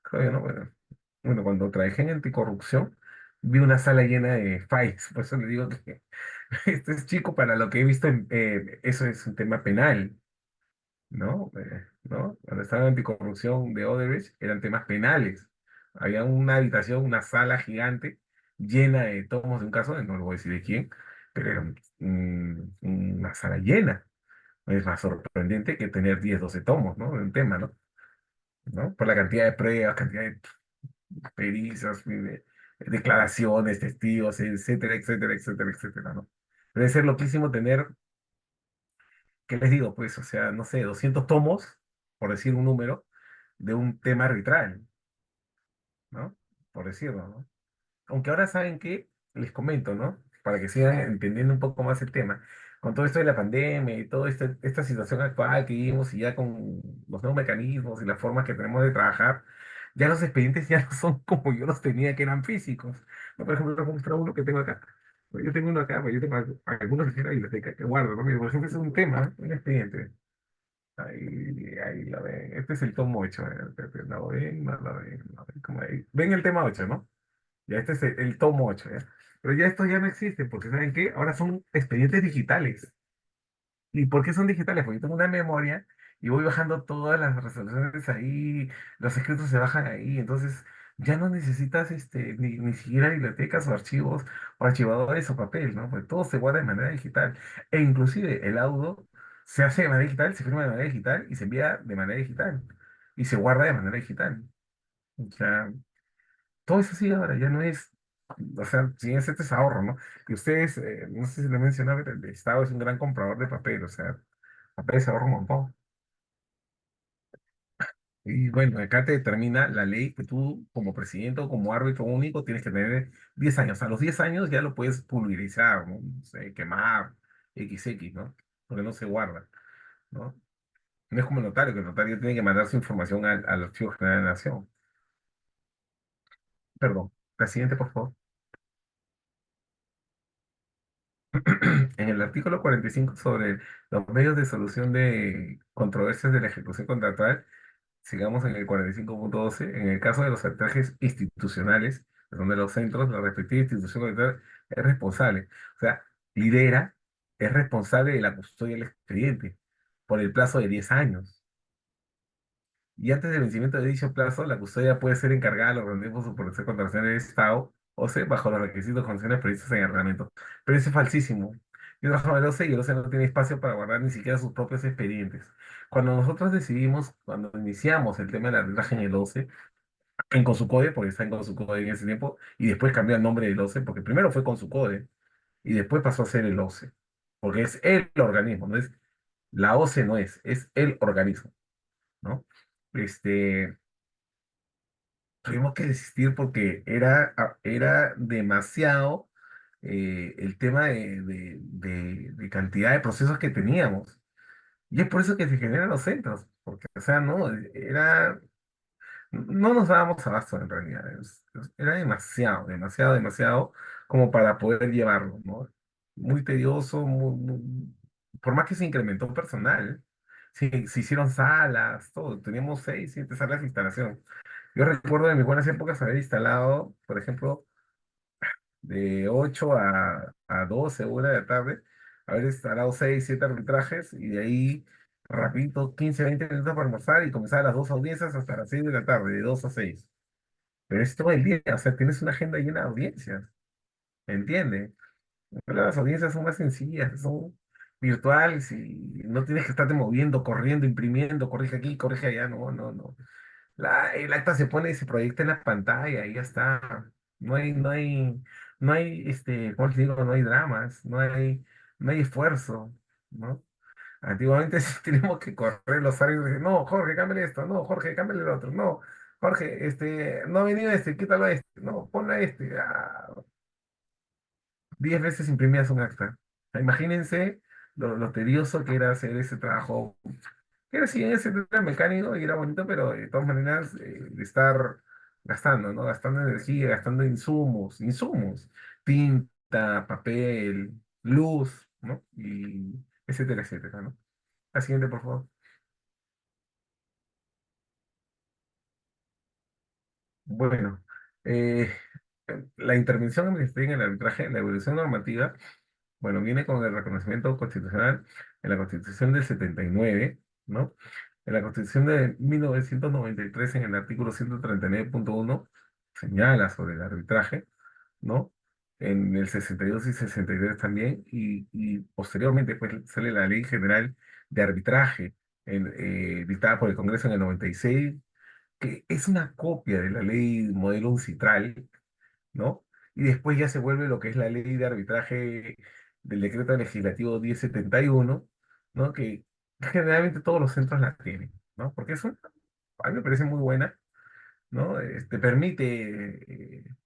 Creo yo, ¿no? Bueno, cuando trabajé en anticorrupción, vi una sala llena de files, por eso le digo que este es chico para lo que he visto, eso es un tema penal, ¿no? ¿No? Cuando estaba en anticorrupción de Odebrecht, eran temas penales. Había una habitación, una sala gigante llena de tomos de un caso, no lo voy a decir de quién, pero era una sala llena. Es más sorprendente que tener 10 12 tomos, ¿no? De un tema, ¿no? ¿No? Por la cantidad de pruebas, cantidad de pericias, declaraciones, testigos, etcétera, etcétera, etcétera, etcétera, ¿no? Debe ser loquísimo tener, ¿qué les digo? Pues, o sea, no sé, 200 tomos, por decir un número, de un tema arbitral, ¿no? Por decirlo, ¿no? Aunque ahora saben que, les comento, ¿no? Para que sigan entendiendo un poco más el tema. Con todo esto de la pandemia y toda esta situación actual que vivimos y ya con los nuevos mecanismos y las formas que tenemos de trabajar, ya los expedientes ya no son como yo los tenía, que eran físicos. ¿No? Por ejemplo, como mostrar uno que tengo acá. Pues yo tengo uno acá, pues yo tengo algunos en la biblioteca que guardo, ¿no? Mira, por ejemplo, ese es un tema, un expediente. Ahí lo ven. Este es el tomo 8. ¿Lo ven? No lo ven. No ven, como ahí. Ven el tema 8, ¿no? Ya este es el tomo 8, ¿ya? Pero ya estos ya no existen, porque ¿saben qué? Ahora son expedientes digitales. ¿Y por qué son digitales? Porque yo tengo una memoria y voy bajando todas las resoluciones ahí, los escritos se bajan ahí, entonces ya no necesitas ni siquiera bibliotecas o archivos o archivadores o papel, ¿no? Porque todo se guarda de manera digital. E inclusive el audio se hace de manera digital, se firma de manera digital y se envía de manera digital. Y se guarda de manera digital. O sea, todo eso sí ahora ya no es, o sea, si es este es ahorro, ¿no? Y ustedes, no sé si lo mencionaba, pero el Estado es un gran comprador de papel, o sea, papel se ahorra un montón. Y bueno, acá te determina la ley que tú, como presidente o como árbitro único, tienes que tener 10 años. A los 10 años ya lo puedes pulverizar, ¿no? No sé, quemar, XX, ¿no? Porque no se guarda, ¿no? No es como el notario, que el notario tiene que mandar su información al Archivo General de la Nación. Perdón, la siguiente, por favor. En el artículo 45 sobre los medios de solución de controversias de la ejecución contractual, sigamos en el 45.12, en el caso de los arbitrajes institucionales, donde los centros, la respectiva institución contractual es responsable. O sea, lidera, es responsable de la custodia del expediente por el plazo de 10 años. Y antes del vencimiento de dicho plazo, la custodia puede ser encargada a los organismos de protección contra acciones del Estado, o sea, bajo los requisitos y condiciones previstos en el reglamento. Pero eso es falsísimo. Yo trabajo en el OCE y el OCE no tiene espacio para guardar ni siquiera sus propios expedientes. Cuando nosotros decidimos, cuando iniciamos el tema del arbitraje en el OCE, en Consucode, porque está en Consucode en ese tiempo, y después cambió el nombre del OCE, porque primero fue Consucode y después pasó a ser el OCE, porque es el organismo, no es la OCE, no es el organismo, ¿no? Este, tuvimos que desistir porque era demasiado el tema de cantidad de procesos que teníamos. Y es por eso que se generan los centros, porque, o sea, no, no nos dábamos abasto en realidad. Era demasiado, demasiado, demasiado como para poder llevarlo, ¿no? Muy tedioso, por más que se incrementó personal, se hicieron salas, todo. Teníamos 6, 7 salas de instalación. Yo recuerdo en mis buenas épocas haber instalado, por ejemplo, de 8 a 12 horas de la tarde, haber instalado 6, 7 arbitrajes y de ahí rapidito 15, 20 minutos para almorzar y comenzar las dos audiencias hasta las 6 de la tarde, de 2 a 6. Pero es todo el día, o sea, tienes una agenda llena de audiencias, ¿me entiendes? Pero las audiencias son más sencillas, son virtuales y no tienes que estarte moviendo, corriendo, imprimiendo, corrige aquí, corrige allá, no, no, no. El acta se pone y se proyecta en la pantalla y ya está. No hay, ¿cómo te digo? No hay dramas, no hay esfuerzo, ¿no? Antiguamente sí teníamos que correr los árbitros y decir, no, Jorge, cámbiale esto, no, Jorge, cámbiale el otro, no, Jorge, no ha venido quítalo a este, no, ponle a este. 10 veces imprimías un acta. Imagínense lo tedioso que era hacer ese trabajo. Era sí, ese era mecánico y era bonito, pero de todas maneras de estar gastando, ¿no? Gastando energía, gastando insumos, tinta, papel, luz, ¿no? Y etcétera, etcétera, ¿no? La siguiente, por favor. Bueno, eh, la intervención administrativa en el arbitraje, la evolución normativa. Bueno, viene con el reconocimiento constitucional en la Constitución del 79, ¿no? En la Constitución de 1993, en el artículo 139.1, señala sobre el arbitraje, ¿no? En el 62 y 63 también, y posteriormente pues sale la Ley General de Arbitraje, dictada por el Congreso en el 96, que es una copia de la ley modelo UNCITRAL, ¿no? Y después ya se vuelve lo que es la ley de arbitraje del decreto legislativo 1071, ¿no? Que generalmente todos los centros la tienen, ¿no? Porque a mí me parece muy buena, ¿no? Permite,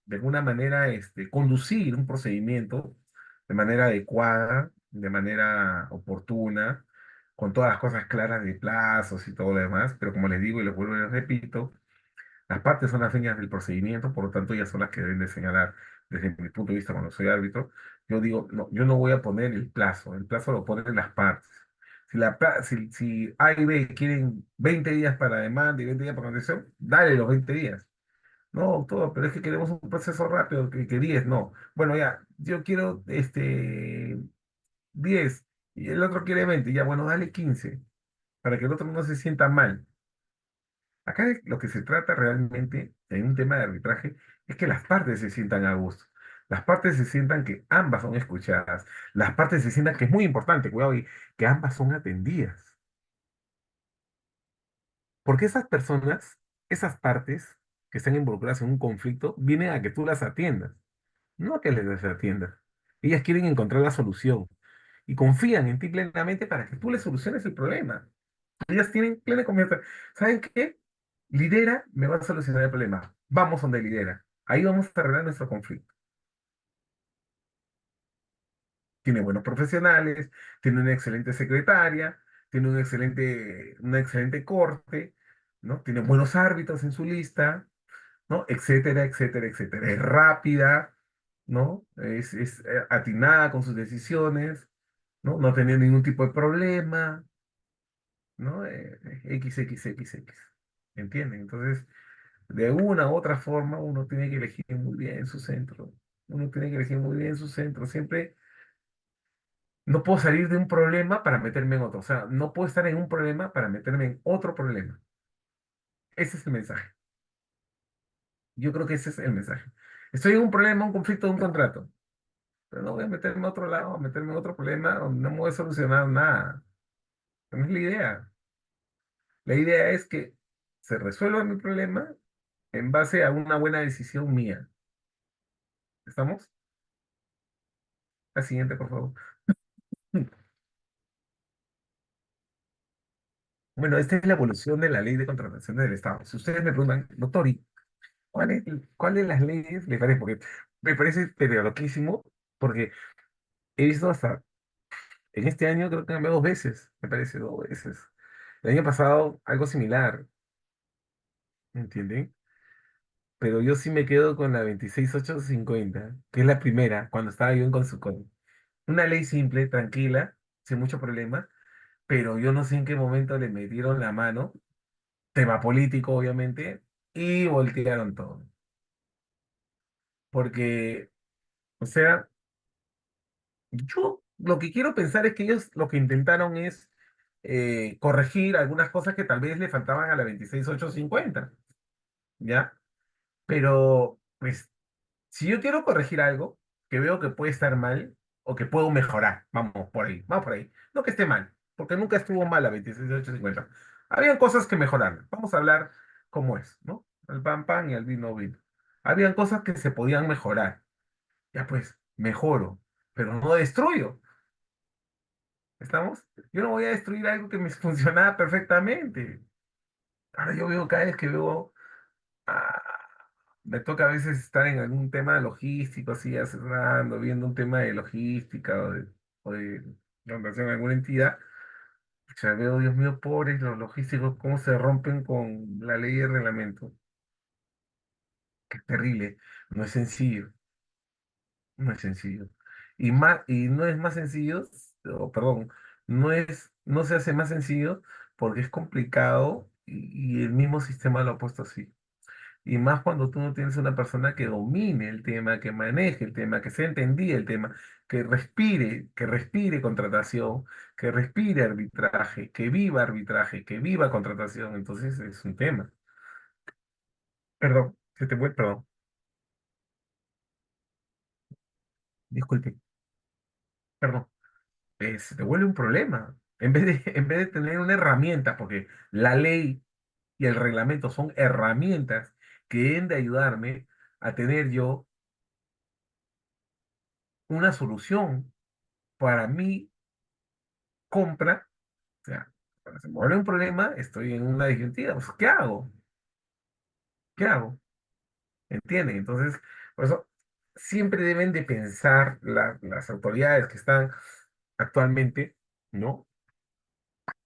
de alguna manera, conducir un procedimiento de manera adecuada, de manera oportuna, con todas las cosas claras de plazos y todo lo demás, pero como les digo y les vuelvo y les repito, las partes son las dueñas del procedimiento, por lo tanto, ellas son las que deben de señalar, desde mi punto de vista, cuando soy árbitro. Yo digo, no, yo no voy a poner el plazo lo ponen las partes. Si A y B quieren 20 días para demanda y 20 días para condición, dale los 20 días. No, todo, pero es que queremos un proceso rápido, que 10, no. Bueno, ya, yo quiero 10 y el otro quiere 20, ya, bueno, dale 15 para que el otro no se sienta mal. Acá de lo que se trata realmente en un tema de arbitraje es que las partes se sientan a gusto. Las partes se sientan que ambas son escuchadas. Las partes se sientan que es muy importante, cuidado, y que ambas son atendidas. Porque esas personas, esas partes que están involucradas en un conflicto, vienen a que tú las atiendas, no a que les atiendas. Ellas quieren encontrar la solución y confían en ti plenamente para que tú les soluciones el problema. Ellas tienen plena confianza. ¿Saben qué? Lidera me va a solucionar el problema. Vamos donde lidera. Ahí vamos a arreglar nuestro conflicto. tiene buenos profesionales, tiene una excelente secretaria, tiene una excelente corte, ¿no? Tiene buenos árbitros en su lista, ¿no? Etcétera, etcétera, etcétera. Es rápida, ¿no? Es atinada con sus decisiones, ¿no? No ha tenido ningún tipo de problema, ¿no? XXXX. ¿Entienden? Entonces, de una u otra forma, uno tiene que elegir muy bien su centro. Uno tiene que elegir muy bien su centro. Siempre no puedo salir de un problema para meterme en otro. O sea, no puedo estar en un problema para meterme en otro problema. Ese es el mensaje. Yo creo que ese es el mensaje. Estoy en un problema, un conflicto, un contrato. Pero no voy a meterme a otro lado, a meterme en otro problema donde no me voy a solucionar nada. No es la idea. La idea es que se resuelva mi problema en base a una buena decisión mía. ¿Estamos? La siguiente, por favor. Bueno, esta es la evolución de la ley de contratación del Estado. Si ustedes me preguntan, doctor, ¿y cuál de las leyes le parece? Porque me parece pero loquísimo, porque he visto hasta en este año, creo que cambió dos veces, me parece dos veces. El año pasado, algo similar, ¿me entienden? Pero yo sí me quedo con la 26850, que es la primera, cuando estaba yo en Consucon. Una ley simple, tranquila, sin mucho problema, pero yo no sé en qué momento le metieron la mano, tema político, obviamente, y voltearon todo. Porque, o sea, yo lo que quiero pensar es que ellos lo que intentaron es corregir algunas cosas que tal vez le faltaban a la 26850, ¿ya? Pero, pues, si yo quiero corregir algo que veo que puede estar mal o que puedo mejorar, vamos por ahí. No que esté mal, porque nunca estuvo mal la 26850. Habían cosas que mejorar. Vamos a hablar cómo es, ¿no? El pan pan y el vino vino. Habían cosas que se podían mejorar. Ya pues, mejoro, pero no destruyo. ¿Estamos? Yo no voy a destruir algo que me funcionaba perfectamente. Ahora yo veo cada vez que veo, ah, me toca a veces estar en algún tema logístico, así asesorando, viendo un tema de logística o de relación a alguna entidad. O sea, veo, Dios mío, pobres los logísticos, cómo se rompen con la ley de reglamento. Qué terrible. No es sencillo, no es sencillo. Y no es más sencillo, o perdón, no se hace más sencillo porque es complicado y el mismo sistema lo ha puesto así. Y más cuando tú no tienes una persona que domine el tema, que maneje el tema, que se entendía el tema, que respire contratación, que respire arbitraje, que viva contratación. Entonces es un tema. Perdón, se te fue, perdón, disculpe, perdón. Se te vuelve un problema. En vez de tener una herramienta, porque la ley y el reglamento son herramientas que deben de ayudarme a tener yo una solución para mi compra. O sea, cuando se me vuelve un problema, estoy en una disyuntiva. Pues, ¿qué hago? ¿Qué hago? ¿Entienden? Entonces, por eso siempre deben de pensar las autoridades que están actualmente, ¿no?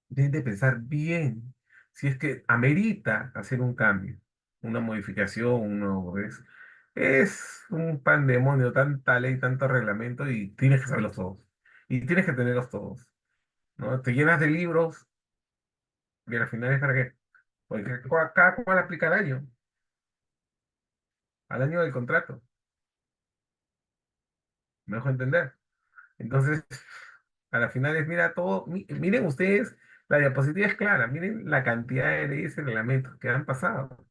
Deben de pensar bien si es que amerita hacer un cambio, una modificación, un nuevo, ¿ves? Es un pandemonio, tanta ley, tanto reglamento y tienes que saberlos todos. Y tienes que tenerlos todos, ¿no? Te llenas de libros y al final es para qué. Porque cada cual aplica al año del contrato, me dejo entender. Entonces, a la final es, mira todo, miren ustedes, la diapositiva es clara, miren la cantidad de leyes y reglamentos que han pasado,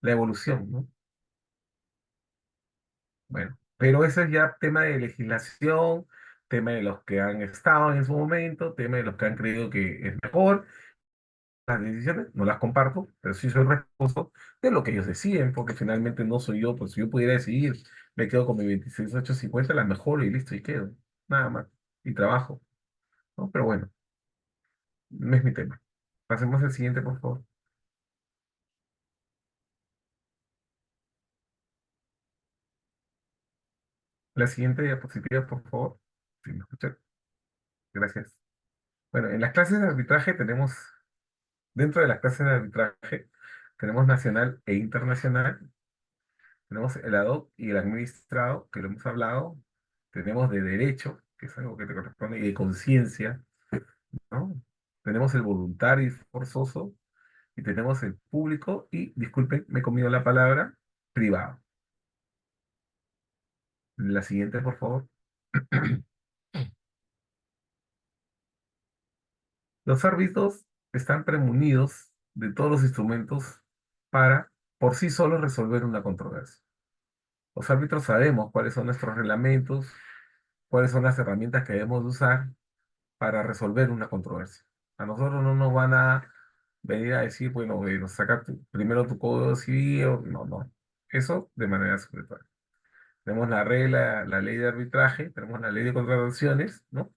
la evolución, ¿no? Bueno, pero eso es ya tema de legislación, tema de los que han estado en su momento, tema de los que han creído que es mejor. Las decisiones no las comparto, pero sí soy responsable de lo que ellos deciden, porque finalmente no soy yo, pues si yo pudiera decidir, me quedo con mi 26850, la mejor y listo, y quedo, nada más, y trabajo, ¿no? Pero bueno, no es mi tema. Pasemos al siguiente, por favor. La siguiente diapositiva, por favor. Si me escuchan. Gracias. Bueno, en las clases de arbitraje tenemos, dentro de las clases de arbitraje, tenemos nacional e internacional. Tenemos el ad hoc y el administrado, que lo hemos hablado. Tenemos de derecho, que es algo que te corresponde, y de conciencia, ¿no? Tenemos el voluntario y forzoso, y tenemos el público y, disculpen, me he comido la palabra, privado. La siguiente, por favor. Los árbitros están premunidos de todos los instrumentos para, por sí solos, resolver una controversia. Los árbitros sabemos cuáles son nuestros reglamentos, cuáles son las herramientas que debemos de usar para resolver una controversia. A nosotros no nos van a venir a decir, bueno, saca primero tu código civil, no, no. Eso de manera secretaria. Tenemos la regla, la ley de arbitraje, tenemos la ley de contrataciones, ¿no?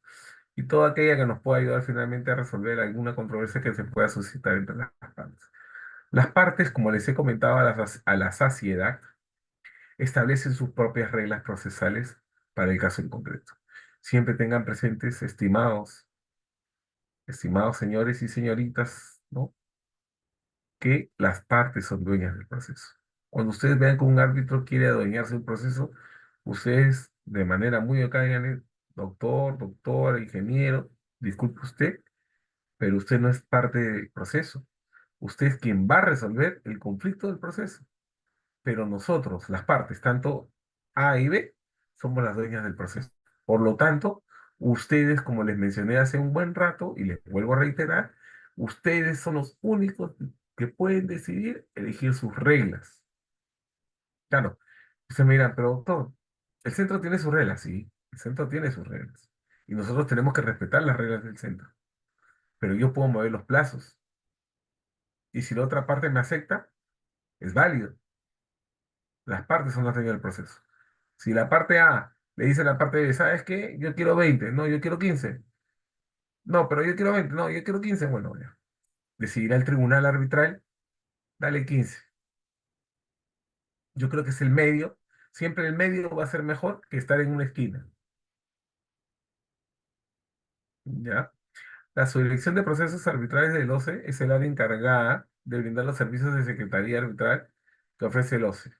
Y toda aquella que nos pueda ayudar finalmente a resolver alguna controversia que se pueda suscitar entre las partes. Las partes, como les he comentado a la saciedad, establecen sus propias reglas procesales para el caso en concreto. Siempre tengan presentes, estimados señores y señoritas, ¿no? Que las partes son dueñas del proceso. Cuando ustedes vean que un árbitro quiere adueñarse del proceso, ustedes de manera muy ocágene, doctor, doctora, ingeniero, disculpe usted, pero usted no es parte del proceso. Usted es quien va a resolver el conflicto del proceso. Pero nosotros, las partes, tanto A y B, somos las dueñas del proceso. Por lo tanto, ustedes, como les mencioné hace un buen rato, y les vuelvo a reiterar, ustedes son los únicos que pueden decidir elegir sus reglas. Claro, ustedes me dirán, pero doctor, el centro tiene sus reglas, sí, el centro tiene sus reglas. Y nosotros tenemos que respetar las reglas del centro. Pero yo puedo mover los plazos. Y si la otra parte me acepta, es válido. Las partes son las dueñas del proceso. Si la parte A le dice a la parte B, ¿sabes qué? Yo quiero 20, no, yo quiero 15. No, pero yo quiero 20, no, yo quiero 15. Bueno, ya. Decidirá el tribunal arbitral, dale 15. Yo creo que es el medio. Siempre el medio va a ser mejor que estar en una esquina. ¿Ya? La subdirección de procesos arbitrales del OCE es el área encargada de brindar los servicios de secretaría arbitral que ofrece el OCE,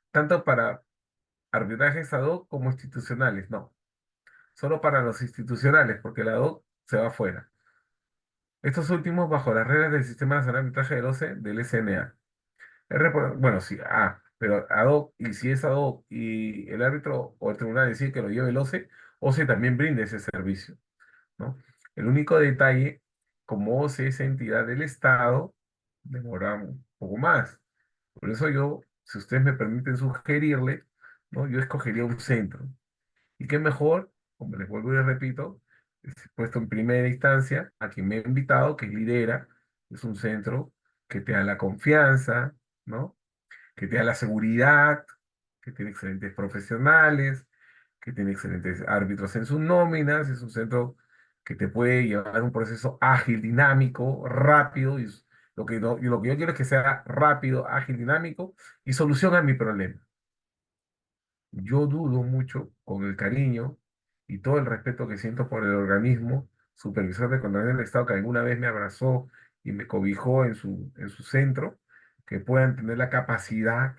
tanto para arbitrajes ad hoc como institucionales. No, solo para los institucionales, porque el ad hoc se va afuera. Estos últimos bajo las reglas del Sistema Nacional de Arbitraje del OCE del SNA. Bueno, sí, pero ad hoc, y si es ad hoc y el árbitro o el tribunal decide que lo lleve el OCE, OCE también brinda ese servicio, ¿no? El único detalle, como OCE es entidad del Estado, demora un poco más. Por eso yo, si ustedes me permiten sugerirle, ¿no? Yo escogería un centro. Y qué mejor, como les vuelvo y les repito, puesto en primera instancia a quien me ha invitado, que lidera, es un centro que te da la confianza, ¿no? Que te da la seguridad, que tiene excelentes profesionales, que tiene excelentes árbitros en sus nóminas, es un centro que te puede llevar un proceso ágil, dinámico, rápido, y lo que yo quiero es que sea rápido, ágil, dinámico y soluciona mi problema. Yo dudo mucho, con el cariño y todo el respeto que siento por el organismo supervisor de control del Estado que alguna vez me abrazó y me cobijó en su centro, que puedan tener la capacidad,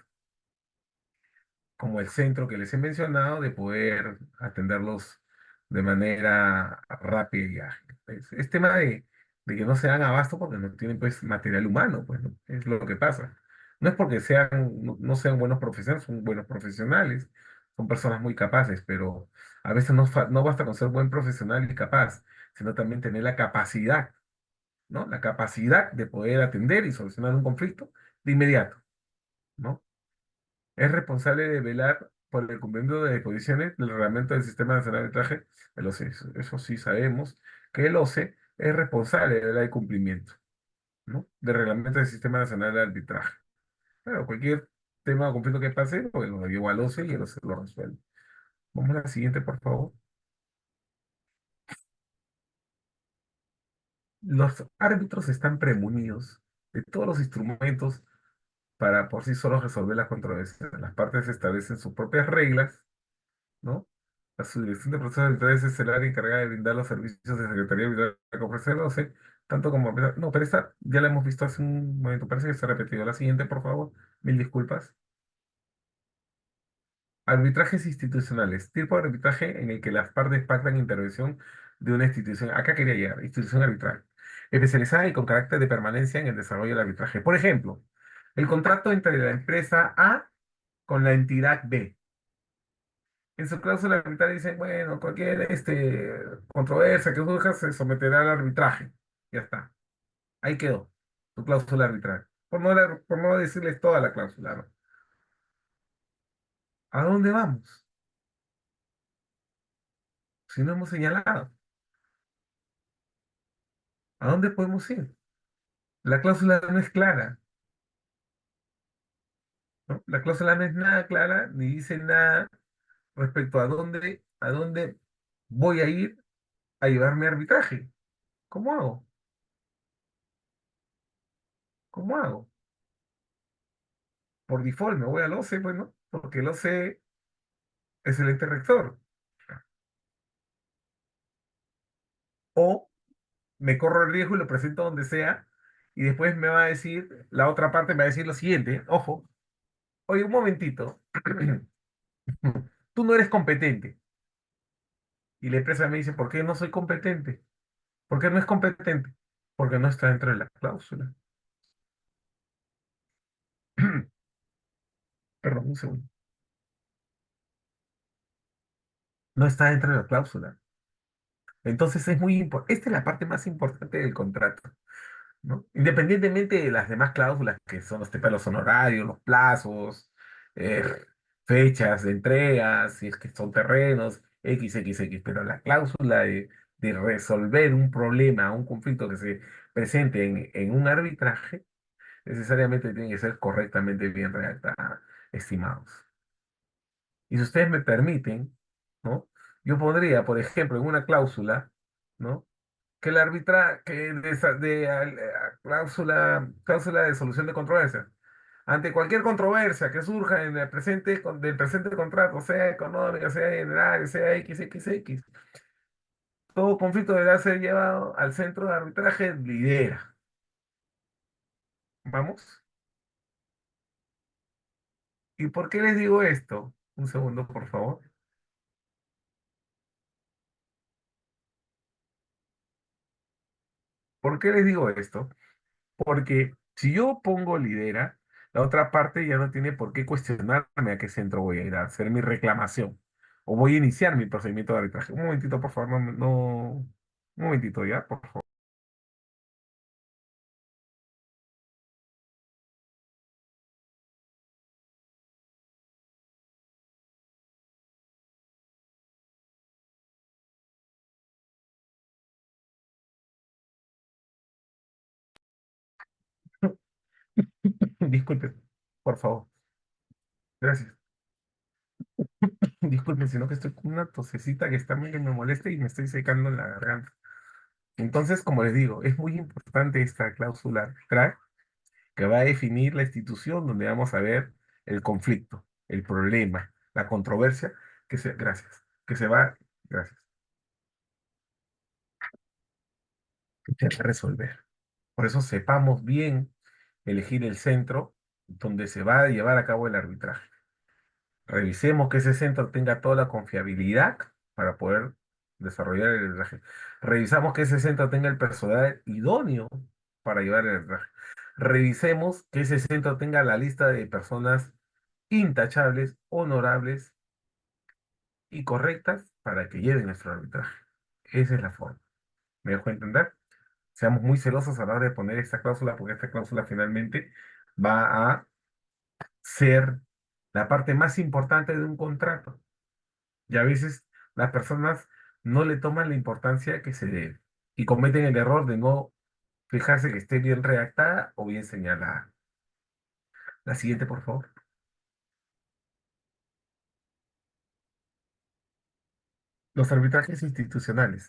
como el centro que les he mencionado, de poder atenderlos de manera rápida y ágil. Es tema de que no se dan abasto porque no tienen pues material humano, pues ¿no? Es lo que pasa. No es porque no sean buenos profesionales, son buenos profesionales, son personas muy capaces, pero a veces no basta con ser buen profesional y capaz, sino también tener la capacidad, ¿no? La capacidad de poder atender y solucionar un conflicto de inmediato, ¿no? Es responsable de velar por el cumplimiento de disposiciones del reglamento del Sistema Nacional de Arbitraje, el OCE. Eso sí sabemos que el OCE es responsable de del cumplimiento, ¿no? Del reglamento del Sistema Nacional de Arbitraje. Claro, cualquier tema o conflicto que pase, pues lo llevo al OCE y el OCE lo resuelve. Vamos a la siguiente, por favor. Los árbitros están premunidos de todos los instrumentos para por sí solos resolver las controversias. Las partes establecen sus propias reglas ¿no? La Subdirección de Procesos Arbitrales es el área encargada de brindar los servicios de Secretaría Arbitral que ofrece el OCE, tanto como... No, pero esta ya la hemos visto hace un momento, parece que se ha repetido. La siguiente, por favor, mil disculpas. Arbitrajes institucionales, tipo de arbitraje en el que las partes pactan intervención de una institución. Acá quería llegar, institución arbitral, especializada y con carácter de permanencia en el desarrollo del arbitraje. Por ejemplo, el contrato entre la empresa A con la entidad B. En su cláusula arbitral dicen, bueno, cualquier controversia que surja se someterá al arbitraje. Ya está. Ahí quedó tu cláusula arbitral. Por no decirles toda la cláusula, ¿no? ¿A dónde vamos? Si no hemos señalado, ¿a dónde podemos ir? La cláusula no es clara, ¿no? La cláusula no es nada clara, ni dice nada respecto a dónde voy a ir a llevar mi arbitraje. ¿Cómo hago? ¿Cómo hago? Por default me voy al OCE, bueno, porque el OCE es el ente rector. O me corro el riesgo y lo presento donde sea, y después me va a decir, la otra parte me va a decir lo siguiente, ojo, oye, un momentito, tú no eres competente. Y la empresa me dice, ¿por qué no soy competente? ¿Por qué no es competente? Porque no está dentro de la cláusula. Perdón, un segundo. No está dentro de la cláusula. Entonces es muy importante. Esta es la parte más importante del contrato, ¿no? Independientemente de las demás cláusulas que son los temas de los honorarios, los plazos, eh, fechas de entregas, si es que son terrenos, XXX, pero la cláusula de resolver un problema, un conflicto que se presente en un arbitraje, necesariamente tiene que ser correctamente bien redactada, estimados. Y si ustedes me permiten, ¿no? Yo pondría, por ejemplo, en una cláusula, ¿no? Que el que cláusula de solución de controversia. Ante cualquier controversia que surja en el presente, del presente contrato, sea económica, sea general, sea XXX, todo conflicto deberá ser llevado al centro de arbitraje lidera. ¿Vamos? ¿Y por qué les digo esto? Un segundo, por favor. ¿Por qué les digo esto? Porque si yo pongo lidera, la otra parte ya no tiene por qué cuestionarme a qué centro voy a ir a hacer mi reclamación o voy a iniciar mi procedimiento de arbitraje. Un momentito, por favor, un momentito ya, por favor. Disculpen, por favor. Gracias. Disculpen, sino que estoy con una tosecita que está medio me molesta y me estoy secando la garganta. Entonces, como les digo, es muy importante esta cláusula arbitral que va a definir la institución donde vamos a ver el conflicto, el problema, la controversia gracias, que se va, gracias, que se va a resolver. Por eso sepamos bien elegir el centro donde se va a llevar a cabo el arbitraje. Revisemos que ese centro tenga toda la confiabilidad para poder desarrollar el arbitraje. Revisamos que ese centro tenga el personal idóneo para llevar el arbitraje. Revisemos que ese centro tenga la lista de personas intachables, honorables y correctas para que lleven nuestro arbitraje. Esa es la forma. ¿Me dejo entender? Seamos muy celosos a la hora de poner esta cláusula, porque esta cláusula finalmente va a ser la parte más importante de un contrato. Y a veces las personas no le toman la importancia que se debe y cometen el error de no fijarse que esté bien redactada o bien señalada. La siguiente, por favor. Los arbitrajes institucionales.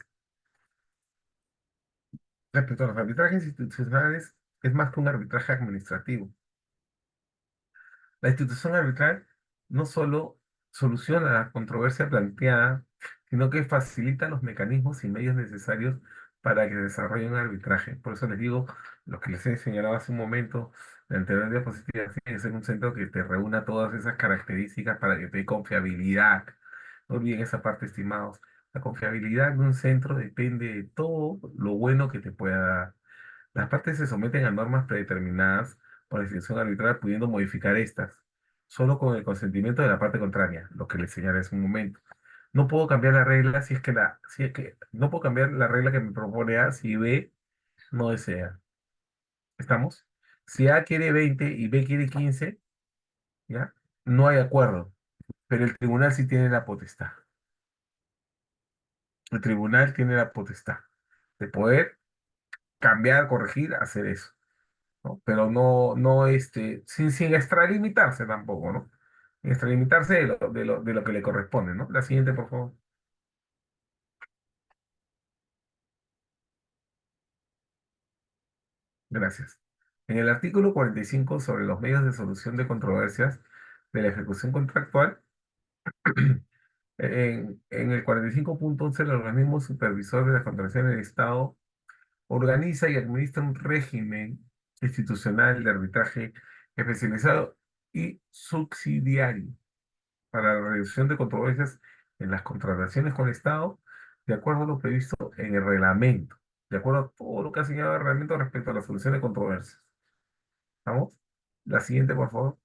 Respecto a los arbitrajes institucionales, es más que un arbitraje administrativo. La institución arbitral no solo soluciona la controversia planteada, sino que facilita los mecanismos y medios necesarios para que se desarrolle un arbitraje. Por eso les digo, lo que les he señalado hace un momento, la anterior diapositiva, tiene que ser un centro que te reúna todas esas características para que te dé confiabilidad. No olviden esa parte, estimados. La confiabilidad de un centro depende de todo lo bueno que te pueda dar. Las partes se someten a normas predeterminadas por decisión arbitral, pudiendo modificar estas, solo con el consentimiento de la parte contraria, lo que les señalé hace un momento. No puedo cambiar la regla si es que, no puedo cambiar la regla que me propone A si B no desea. ¿Estamos? Si A quiere 20 y B quiere 15, ¿ya? No hay acuerdo, pero el tribunal sí tiene la potestad. El tribunal tiene la potestad de poder cambiar, corregir, hacer eso. ¿No? Pero no, sin extralimitarse tampoco, ¿no? Extralimitarse de lo que le corresponde, ¿no? La siguiente, por favor. Gracias. En el artículo 45 sobre los medios de solución de controversias de la ejecución contractual, en el 45.11 el organismo supervisor de las contrataciones del Estado organiza y administra un régimen institucional de arbitraje especializado y subsidiario para la reducción de controversias en las contrataciones con el Estado, de acuerdo a lo previsto en el reglamento, de acuerdo a todo lo que ha señalado el reglamento respecto a la solución de controversias. ¿Vamos? La siguiente, por favor.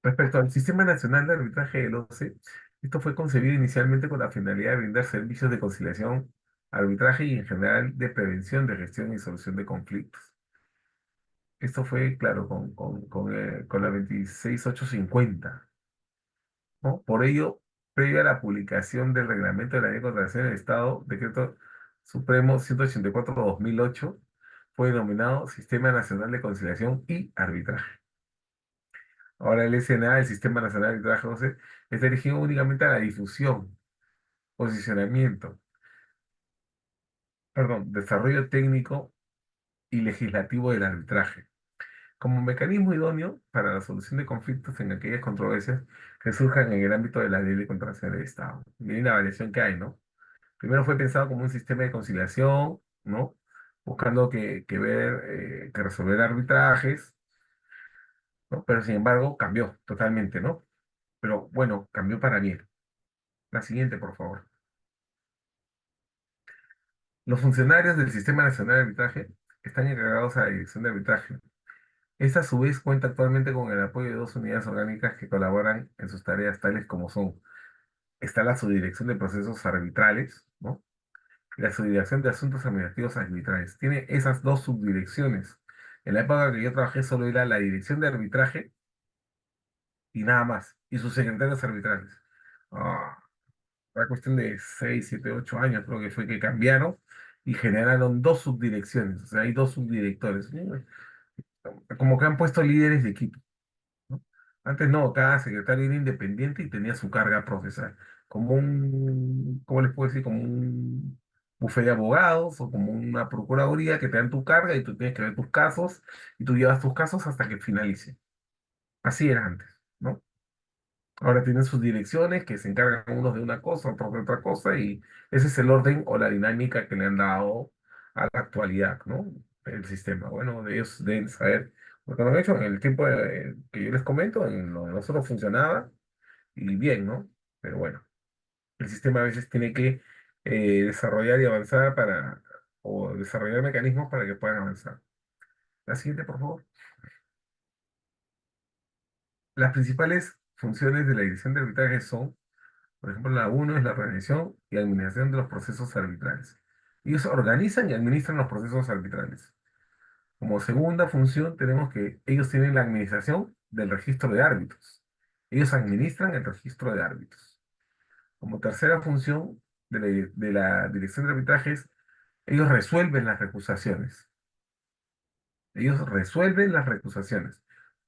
Respecto al Sistema Nacional de Arbitraje del OCE, esto fue concebido inicialmente con la finalidad de brindar servicios de conciliación, arbitraje y en general de prevención, de gestión y solución de conflictos. Esto fue, claro, con la 26850. ¿No? Por ello, previa a la publicación del reglamento de la Ley de Contratación del Estado, Decreto Supremo 184/2008, fue denominado Sistema Nacional de Conciliación y Arbitraje. Ahora el SNA, el Sistema Nacional de Arbitraje 11, está dirigido únicamente a la difusión, posicionamiento, perdón, desarrollo técnico y legislativo del arbitraje, como mecanismo idóneo para la solución de conflictos en aquellas controversias que surjan en el ámbito de la Ley de Contratación del Estado. Miren la variación que hay, ¿no? Primero fue pensado como un sistema de conciliación, ¿no? Buscando que resolver arbitrajes, ¿no? Pero sin embargo cambió totalmente, ¿no? Pero bueno, cambió para bien. La siguiente, por favor. Los funcionarios del Sistema Nacional de Arbitraje están encargados a la Dirección de Arbitraje. Esta a su vez cuenta actualmente con el apoyo de dos unidades orgánicas que colaboran en sus tareas tales como son, está la Subdirección de Procesos Arbitrales, ¿no? La Subdirección de Asuntos Administrativos Arbitrales. Tiene esas dos subdirecciones. En la época que yo trabajé solo era la Dirección de Arbitraje y nada más. Y sus secretarios arbitrales. Ah, la cuestión de 6 7 8 años creo que fue que cambiaron y generaron dos subdirecciones. O sea, hay dos subdirectores. Como que han puesto líderes de equipo. ¿No? Antes no, cada secretario era independiente y tenía su carga procesal, como ¿cómo les puedo decir? Como un bufete de abogados o como una procuraduría que te dan tu carga y tú tienes que ver tus casos y tú llevas tus casos hasta que finalice. Así era antes, ¿no? Ahora tienen sus direcciones que se encargan unos de una cosa, otros de otra cosa y ese es el orden o la dinámica que le han dado a la actualidad, ¿no? El sistema. Bueno, ellos deben saber, porque lo han hecho en el tiempo que yo les comento, en lo de nosotros funcionaba y bien, ¿no? Pero bueno, el sistema a veces tiene que desarrollar y avanzar o desarrollar mecanismos para que puedan avanzar. La siguiente, por favor. Las principales funciones de la dirección de arbitraje son, por ejemplo, la uno es la organización y administración de los procesos arbitrales. Ellos organizan y administran los procesos arbitrales. Como segunda función tenemos que ellos tienen la administración del registro de árbitros. Ellos administran el registro de árbitros. Como tercera función de la dirección de arbitrajes, ellos resuelven las recusaciones. Ellos resuelven las recusaciones.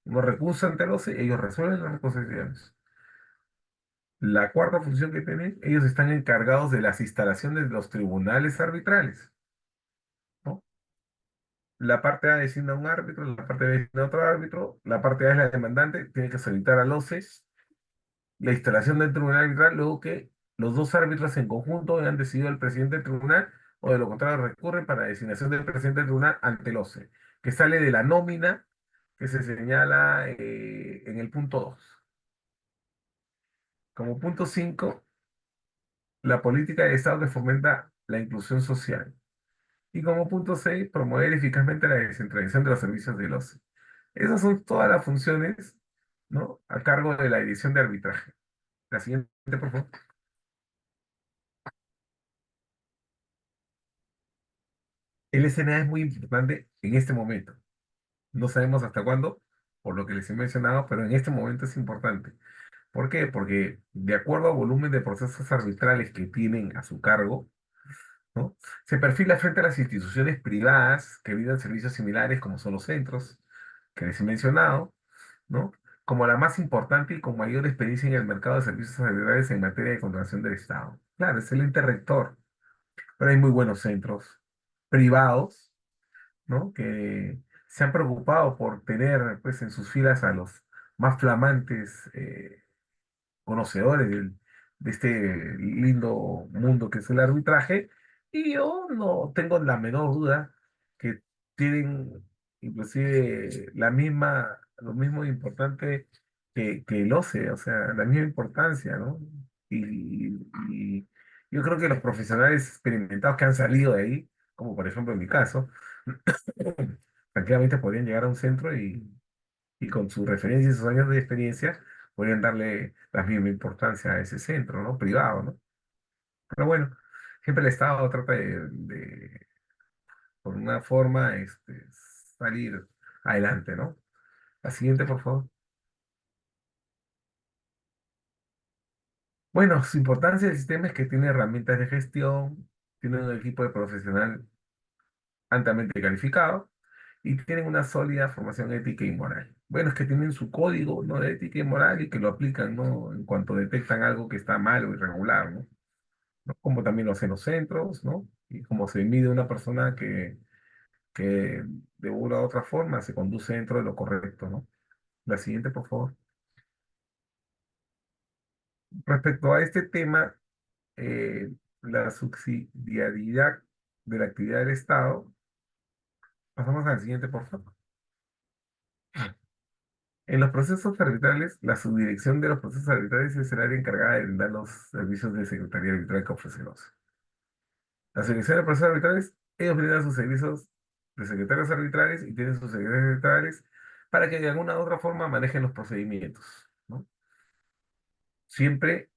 Uno recusa ante el OCE, ellos resuelven las recusaciones. La cuarta función que tienen, ellos están encargados de las instalaciones de los tribunales arbitrales, ¿no? la parte A designa un árbitro, la parte B designa otro árbitro, la parte A es la demandante, tiene que solicitar al OCE la instalación del tribunal arbitral luego que los dos árbitros en conjunto hayan decidido el presidente del tribunal o de lo contrario recurren para la designación del presidente del tribunal ante el OCE, que sale de la nómina que se señala en el punto 2. Como punto 5, la política de Estado que fomenta la inclusión social. Y como punto 6, promover eficazmente la descentralización de los servicios del OCE. Esas son todas las funciones, ¿no?, a cargo de la edición de arbitraje. La siguiente, por favor. El SNA es muy importante en este momento. No sabemos hasta cuándo, por lo que les he mencionado, pero en este momento es importante. ¿Por qué? Porque de acuerdo al volumen de procesos arbitrales que tienen a su cargo, ¿no?, se perfila frente a las instituciones privadas que brindan servicios similares, como son los centros que les he mencionado, ¿no?, como la más importante y con mayor experiencia en el mercado de servicios arbitrales en materia de contratación del Estado. Claro, es el ente rector, pero hay muy buenos centros privados, ¿no?, que se han preocupado por tener pues, en sus filas a los más flamantes conocedores de este lindo mundo que es el arbitraje, y yo no tengo la menor duda que tienen inclusive lo mismo importante que el OCE, o sea, la misma importancia, ¿no? Y yo creo que los profesionales experimentados que han salido de ahí, como por ejemplo en mi caso, tranquilamente podrían llegar a un centro y con su referencia y sus años de experiencia podrían darle la misma importancia a ese centro, ¿no? Privado, ¿no? Pero bueno, siempre el Estado trata por una forma, salir adelante, ¿no? La siguiente, por favor. Bueno, su importancia del sistema es que tiene herramientas de gestión, tiene un equipo de profesional altamente calificado y tienen una sólida formación ética y moral. Bueno, es que tienen su código, ¿no?, de ética y moral y que lo aplican, ¿no?, en cuanto detectan algo que está mal o irregular, ¿no? ¿No? Como también lo hacen los centros, ¿no? Y como se mide una persona que de una u otra forma se conduce dentro de lo correcto, ¿no? La siguiente, por favor. Respecto a este tema, la subsidiariedad de la actividad del Estado, pasamos al siguiente, por favor. En los procesos arbitrales, la subdirección de los procesos arbitrales es el área encargada de brindar los servicios de secretaría arbitral que ofrece los. La subdirección de procesos arbitrales, ellos brindan sus servicios de secretarios arbitrales y tienen sus secretarios arbitrales para que de alguna u otra forma manejen los procedimientos, ¿no? Siempre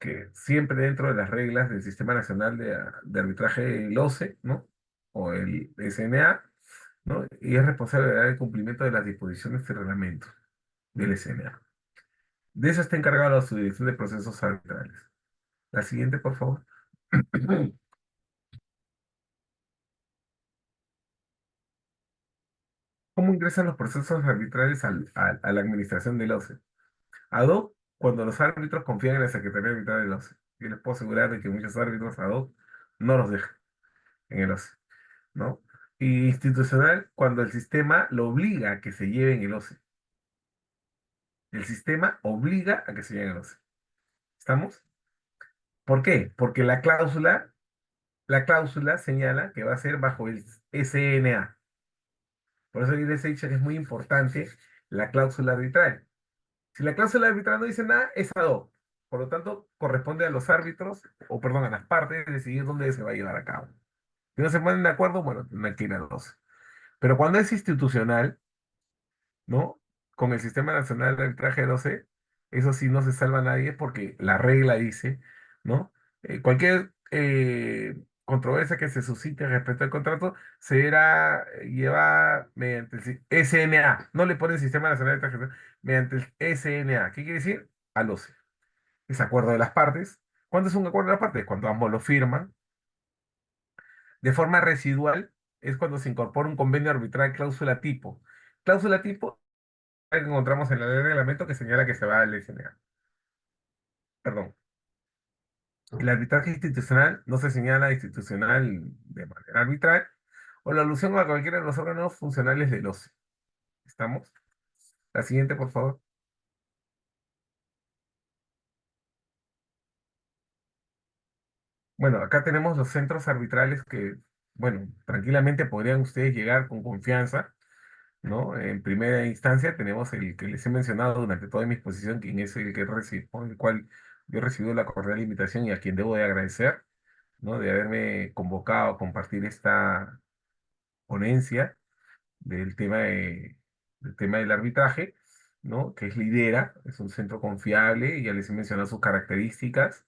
dentro de las reglas del Sistema Nacional de Arbitraje, el OCE, ¿no? O el SNA, ¿no? Y es responsable de dar el cumplimiento de las disposiciones y reglamentos del SNA. De eso está encargada la subdirección de procesos arbitrales. La siguiente, por favor. ¿Cómo ingresan los procesos arbitrales a la administración del OCE? Ad hoc, cuando los árbitros confían en la Secretaría Arbitral del OCE. Yo les puedo asegurar de que muchos árbitros ad hoc no los dejan en el OCE, ¿no? Y institucional, cuando el sistema lo obliga a que se lleve en el OCE. El sistema obliga a que se lleve en el OCE. ¿Estamos? ¿Por qué? Porque la cláusula señala que va a ser bajo el SNA. Por eso yo les he dicho que es muy importante la cláusula arbitral. Si la cláusula arbitral no dice nada, es ad hoc. Por lo tanto, corresponde a los árbitros, o perdón, a las partes, decidir dónde se va a llevar a cabo. Si no se ponen de acuerdo, bueno, tendrán que ir a los. Pero cuando es institucional, ¿no? Con el Sistema Nacional de Arbitraje 12, eso sí no se salva a nadie porque la regla dice, ¿no? Cualquier controversia que se suscite respecto al contrato se deberá llevar mediante el SNA, no le ponen Sistema Nacional de Arbitraje, mediante el SNA. ¿Qué quiere decir? Al 12. Es acuerdo de las partes. ¿Cuándo es un acuerdo de las partes? Cuando ambos lo firman. De forma residual es cuando se incorpora un convenio arbitral cláusula tipo. Cláusula tipo que encontramos en la ley de reglamento que señala que se va al SNA. Perdón. El arbitraje institucional no se señala institucional de manera arbitral o la alusión a cualquiera de los órganos funcionales del OCE. ¿Estamos? La siguiente, por favor. Bueno, acá tenemos los centros arbitrales que, bueno, tranquilamente podrían ustedes llegar con confianza, ¿no? En primera instancia tenemos el que les he mencionado durante toda mi exposición, quien es el que por el cual yo he recibido la cordial invitación y a quien debo de agradecer, ¿no? De haberme convocado a compartir esta ponencia del tema del arbitraje, ¿no? Que es Lidera, es un centro confiable, y ya les he mencionado sus características,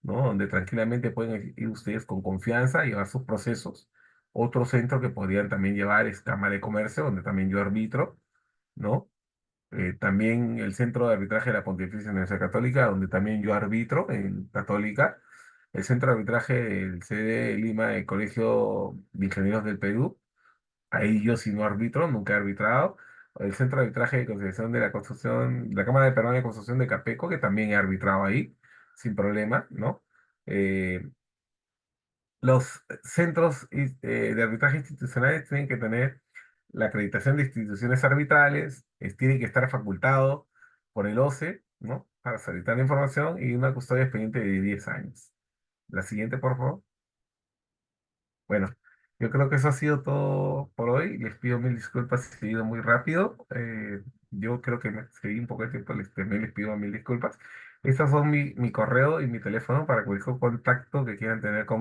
¿no? Donde tranquilamente pueden ir ustedes con confianza, llevar sus procesos. Otro centro que podrían también llevar es Cámara de Comercio, donde también yo arbitro, ¿no? También el Centro de Arbitraje de la Pontificia Universidad Católica, donde también yo arbitro en Católica. El Centro de Arbitraje del CD de Lima, el Colegio de Ingenieros del Perú. Ahí yo sí no arbitro, nunca he arbitrado. El Centro de Arbitraje de Conciliación de la Construcción, la Cámara de Perdón de Construcción de Capeco, que también he arbitrado ahí, sin problema, ¿no? Eh, los centros de arbitraje institucionales tienen que tener la acreditación de instituciones arbitrales, tiene que estar facultado por el OCE, ¿no? Para solicitar la información y una custodia expediente de 10 años. La siguiente, por favor. Bueno, yo creo que eso ha sido todo por hoy. Les pido mil disculpas si he ido muy rápido. Yo creo que me seguí un poco de tiempo, también les pido mil disculpas. Estos son mi correo y mi teléfono para cualquier contacto que quieran tener conmigo.